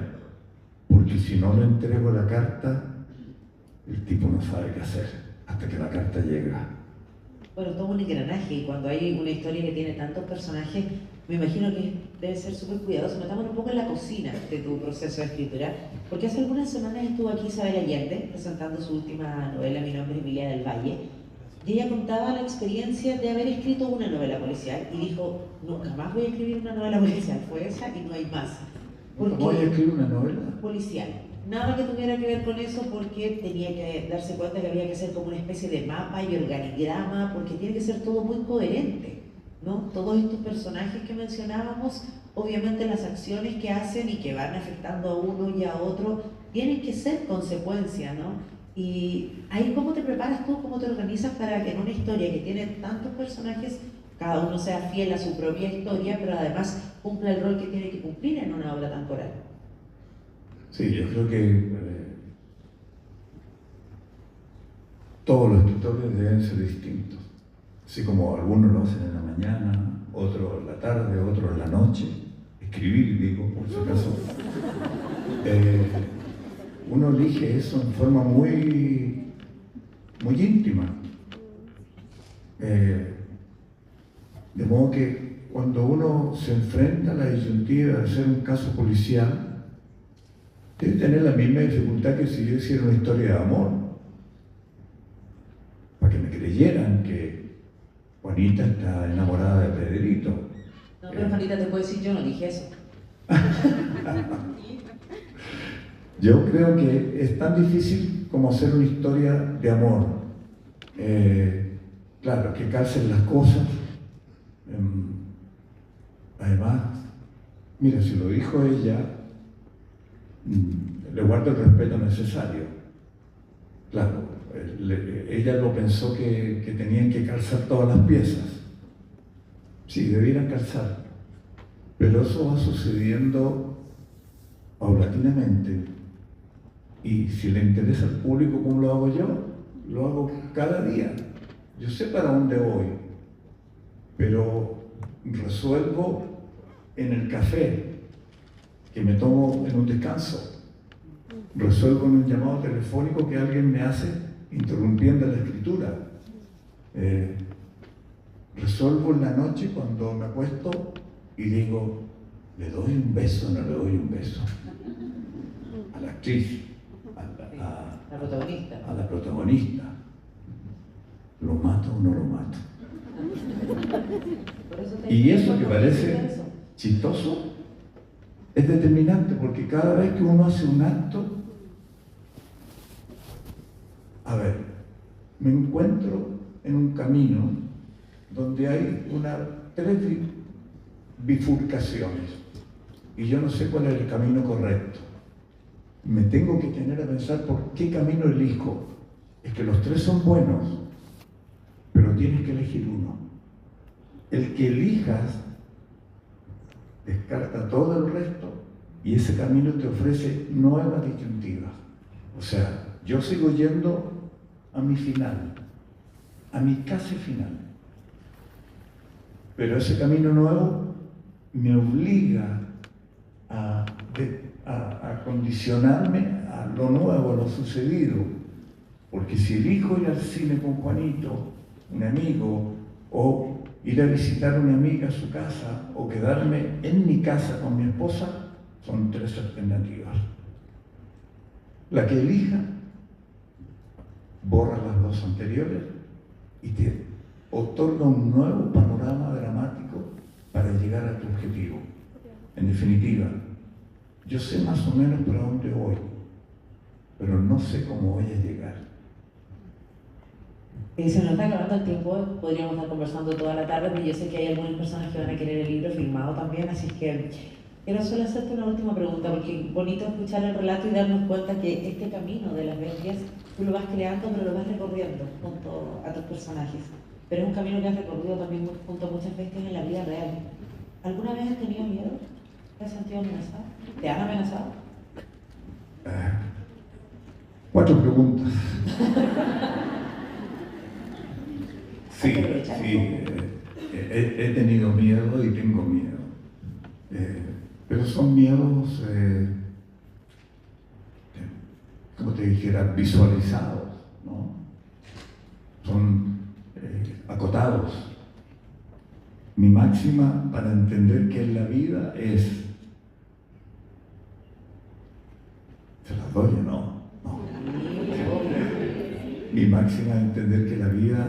S1: porque si no le entrego la carta, el tipo no sabe qué hacer hasta que la carta llega.
S2: Bueno, todo un engranaje, y cuando hay una historia que tiene tantos personajes, me imagino que debe ser súper cuidadoso. Metamos un poco en la cocina de tu proceso de escritura, porque hace algunas semanas estuvo aquí Isabel Allende presentando su última novela, Mi nombre es Emilia del Valle, y ella contaba la experiencia de haber escrito una novela policial y dijo, nunca más voy a escribir una novela policial, fue esa y no hay más.
S1: ¿Cómo voy a escribir una novela?
S2: Policial. Nada que tuviera que ver con eso, porque tenía que darse cuenta que había que hacer como una especie de mapa y organigrama, porque tiene que ser todo muy coherente, ¿no? Todos estos personajes que mencionábamos, obviamente las acciones que hacen y que van afectando a uno y a otro, tienen que ser consecuencia, ¿no? Y ahí, ¿cómo te preparas tú, cómo te organizas para que en una historia que tiene tantos personajes, cada uno sea fiel a su propia historia, pero además cumpla el rol que tiene que cumplir en una obra tan coral?
S1: Sí, yo creo que todos los escritores deben ser distintos. Así como algunos lo hacen en la mañana, otros en la tarde, otros en la noche. Escribir, digo, por si acaso. Uno elige eso en forma muy íntima. De modo que cuando uno se enfrenta a la disyuntiva de hacer un caso policial, debe tener la misma dificultad que si yo hiciera una historia de amor, para que me creyeran que Juanita está enamorada de Pedrito.
S2: No, pero Juanita te puede decir, yo no dije eso.
S1: Yo creo que es tan difícil como hacer una historia de amor. Claro, que calcen las cosas. Además, mira, si lo dijo ella, le guardo el respeto necesario. Claro, ella lo pensó que tenían que calzar todas las piezas. Sí, debieran calzar. Pero eso va sucediendo paulatinamente. Y si le interesa al público cómo lo hago yo, lo hago cada día. Yo sé para dónde voy, pero resuelvo en el café que me tomo en un descanso. Resuelvo en un llamado telefónico que alguien me hace interrumpiendo la escritura. Resuelvo en la noche cuando me acuesto y digo, ¿le doy un beso o no le doy un beso? A la actriz, a la protagonista. ¿Lo mato o no lo mato? Y eso que parece chistoso es determinante, porque cada vez que uno hace un acto, a ver, me encuentro en un camino donde hay tres bifurcaciones y yo no sé cuál es el camino correcto. Me tengo que tener a pensar por qué camino elijo. Es que los tres son buenos, pero tienes que elegir uno. El que elijas descarta todo el resto y ese camino te ofrece nuevas disyuntivas. O sea, yo sigo yendo a mi final, a mi casi final. Pero ese camino nuevo me obliga a condicionarme a lo nuevo, a lo sucedido. Porque si elijo ir al cine con Juanito, un amigo, o ir a visitar a una amiga a su casa, o quedarme en mi casa con mi esposa, son tres alternativas. La que elija borra las dos anteriores y te otorga un nuevo panorama dramático para llegar a tu objetivo. En definitiva, yo sé más o menos para dónde voy, pero no sé cómo voy a llegar.
S2: Se nos está acabando el tiempo, podríamos estar conversando toda la tarde, pero yo sé que hay algunas personas que van a querer el libro firmado también, así que quiero solo hacerte una última pregunta, porque es bonito escuchar el relato y darnos cuenta que este camino de las bestias tú lo vas creando, pero lo vas recorriendo junto a tus personajes. Pero es un camino que has recorrido también junto a muchas bestias en la vida real. ¿Alguna vez has tenido miedo? ¿Te has sentido amenazado? ¿Te han amenazado?
S1: 4 preguntas. Sí, he tenido miedo y tengo miedo. Pero son miedos, como te dijera, visualizados, ¿no? Son acotados. Mi máxima para entender qué es la vida es, ¿se las doy o no? No. Mi máxima de entender que la vida,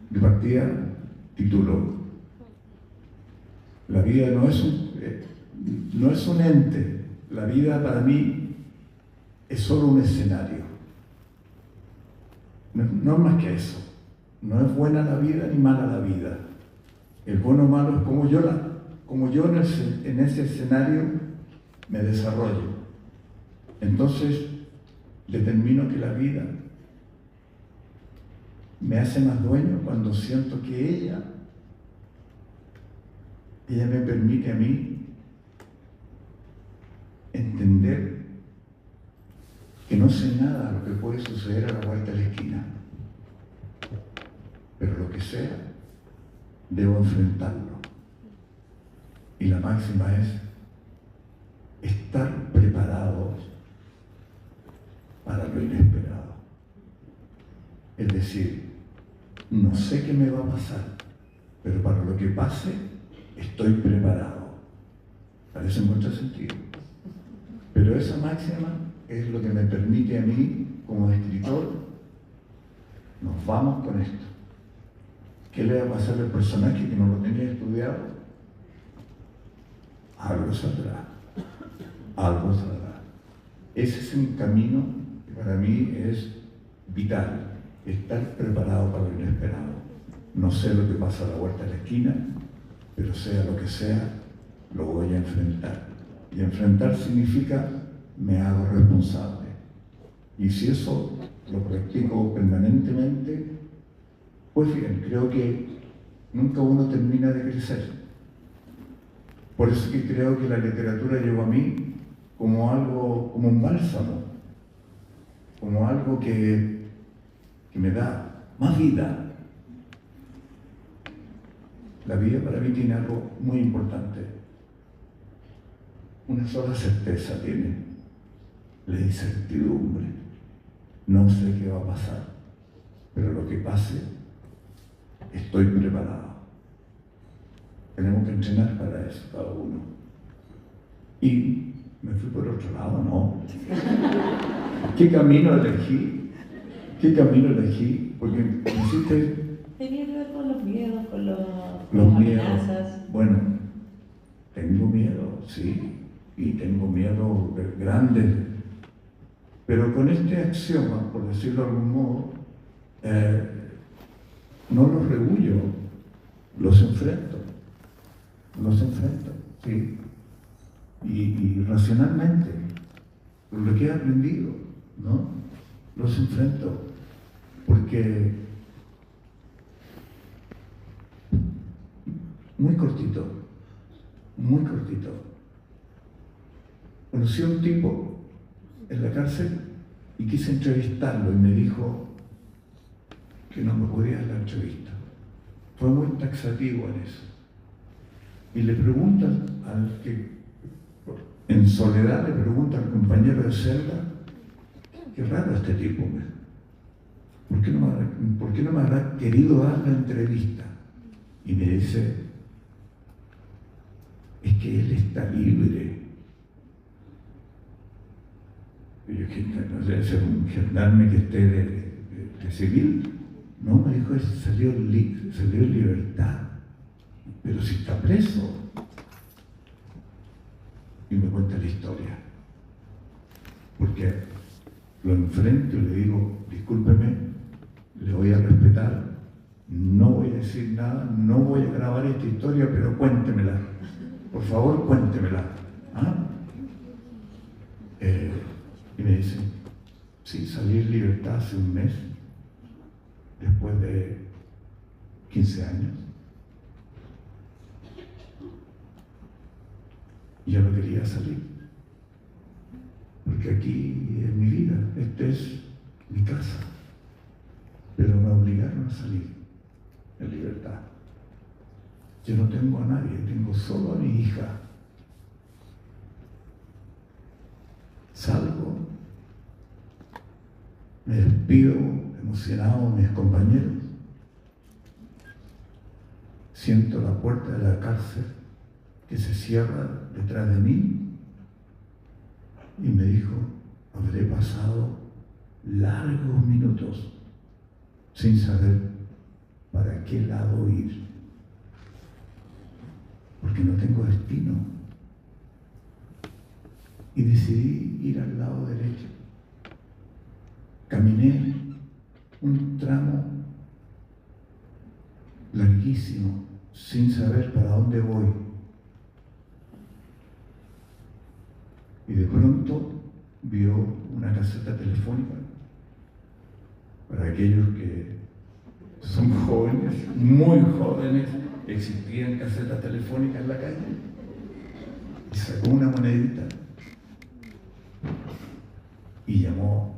S1: de partida, título, la vida no es un ente, la vida para mí es solo un escenario. No es más que eso. No es buena la vida ni mala la vida. El bueno o malo es como yo en ese escenario me desarrollo. Entonces determino que la vida me hace más dueño cuando siento que ella me permite a mí entender que no sé nada de lo que puede suceder a la vuelta de la esquina, pero lo que sea, debo enfrentarlo. Y la máxima es estar preparados para lo inesperado. Es decir, no sé qué me va a pasar, pero para lo que pase, estoy preparado. Parece mucho sentido. Pero esa máxima es lo que me permite a mí, como escritor, nos vamos con esto. ¿Qué le va a pasar al personaje que no lo tenía estudiado? Algo saldrá. Algo saldrá. Ese es un camino que para mí es vital. Estar preparado para lo inesperado. No sé lo que pasa a la vuelta de la esquina, pero sea lo que sea, lo voy a enfrentar. Y enfrentar significa me hago responsable. Y si eso lo practico permanentemente, pues bien, creo que nunca uno termina de crecer. Por eso que creo que la literatura llegó a mí como algo, como un bálsamo, como algo que me da más vida. La vida para mí tiene algo muy importante. Una sola certeza tiene, la incertidumbre. No sé qué va a pasar, pero lo que pase, estoy preparado. Tenemos que entrenar para eso, cada uno. Y me fui por otro lado, ¿no? ¿Qué camino elegí? ¿Qué camino elegí? Porque me hiciste...
S2: Tenía que ver con los miedos, con las
S1: miedos.
S2: amenazas.
S1: Bueno, tengo miedo, sí, y tengo miedo grandes, pero con este axioma, por decirlo de algún modo, no los rehuyo, los enfrento, sí, y racionalmente, por lo que he aprendido, ¿no? Los enfrento, porque muy cortito. Conocí a un tipo en la cárcel y quise entrevistarlo y me dijo que no me podía dar la entrevista. Fue muy taxativo en eso. Y le preguntan al que, en soledad, le pregunta al compañero de celda, qué raro este tipo, ¿por qué no me habrá querido dar la entrevista? Y me dice, es que él está libre. Y yo, no sé, es un gendarme que esté de civil. No, me dijo, salió en libertad. Pero si está preso. Y me cuenta la historia. Porque lo enfrento y le digo, discúlpeme, le voy a respetar, no voy a decir nada, no voy a grabar esta historia, pero cuéntemela. Por favor, cuéntemela. ¿Ah? Y me dice, sí, salí en libertad hace un mes, después de 15 años. Y yo no quería salir, porque aquí es mi vida, esta es mi casa. Pero me obligaron a salir en libertad. Yo no tengo a nadie, tengo solo a mi hija. Salgo, me despido emocionado de mis compañeros, siento la puerta de la cárcel que se cierra detrás de mí y me dijo, habré pasado largos minutos sin saber para qué lado ir, porque no tengo destino. Y decidí ir al lado derecho. Caminé un tramo larguísimo, sin saber para dónde voy. Y de pronto vio una caseta telefónica. Para aquellos que son jóvenes, muy jóvenes, existían casetas telefónicas en la calle. Y sacó una monedita y llamó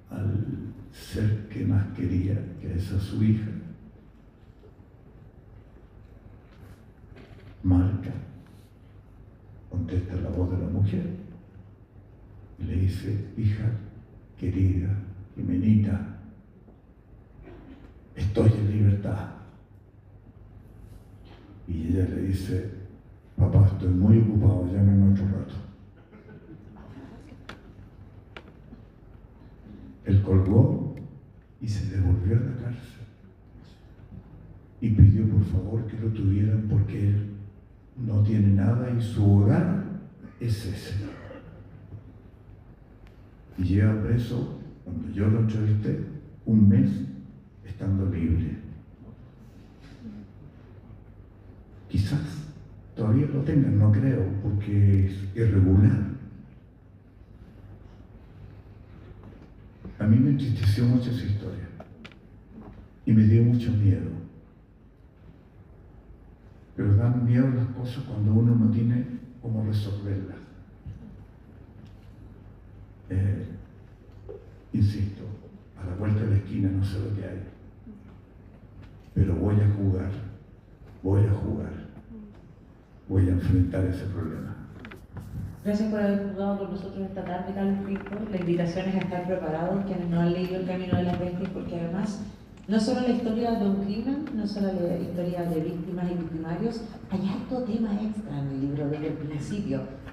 S1: al ser que más quería, que es a su hija. Marca, contesta la voz de la mujer y le dice, hija querida, Jimenita, estoy en libertad. Y ella le dice, papá, estoy muy ocupado, llámame otro rato. Él colgó y se devolvió a la cárcel y pidió por favor que lo tuvieran porque él no tiene nada y su hogar es ese. Y lleva preso, cuando yo lo entrevisté, un mes estando libre. Quizás todavía lo tengan, no creo, porque es irregular. A mí me entristeció mucho esa historia y me dio mucho miedo. Pero dan miedo las cosas cuando uno no tiene cómo resolverlas. Insisto, a la vuelta de la esquina no sé lo que hay, pero voy a jugar, voy a enfrentar ese problema.
S2: Gracias por haber jugado con nosotros esta tarde, Carlos Cristo. La invitación es a estar preparados, quienes no han leído El Camino de las Bestias, porque además, no solo la historia de un crimen, no solo la historia de víctimas y victimarios, hay harto tema extra en el libro desde el principio.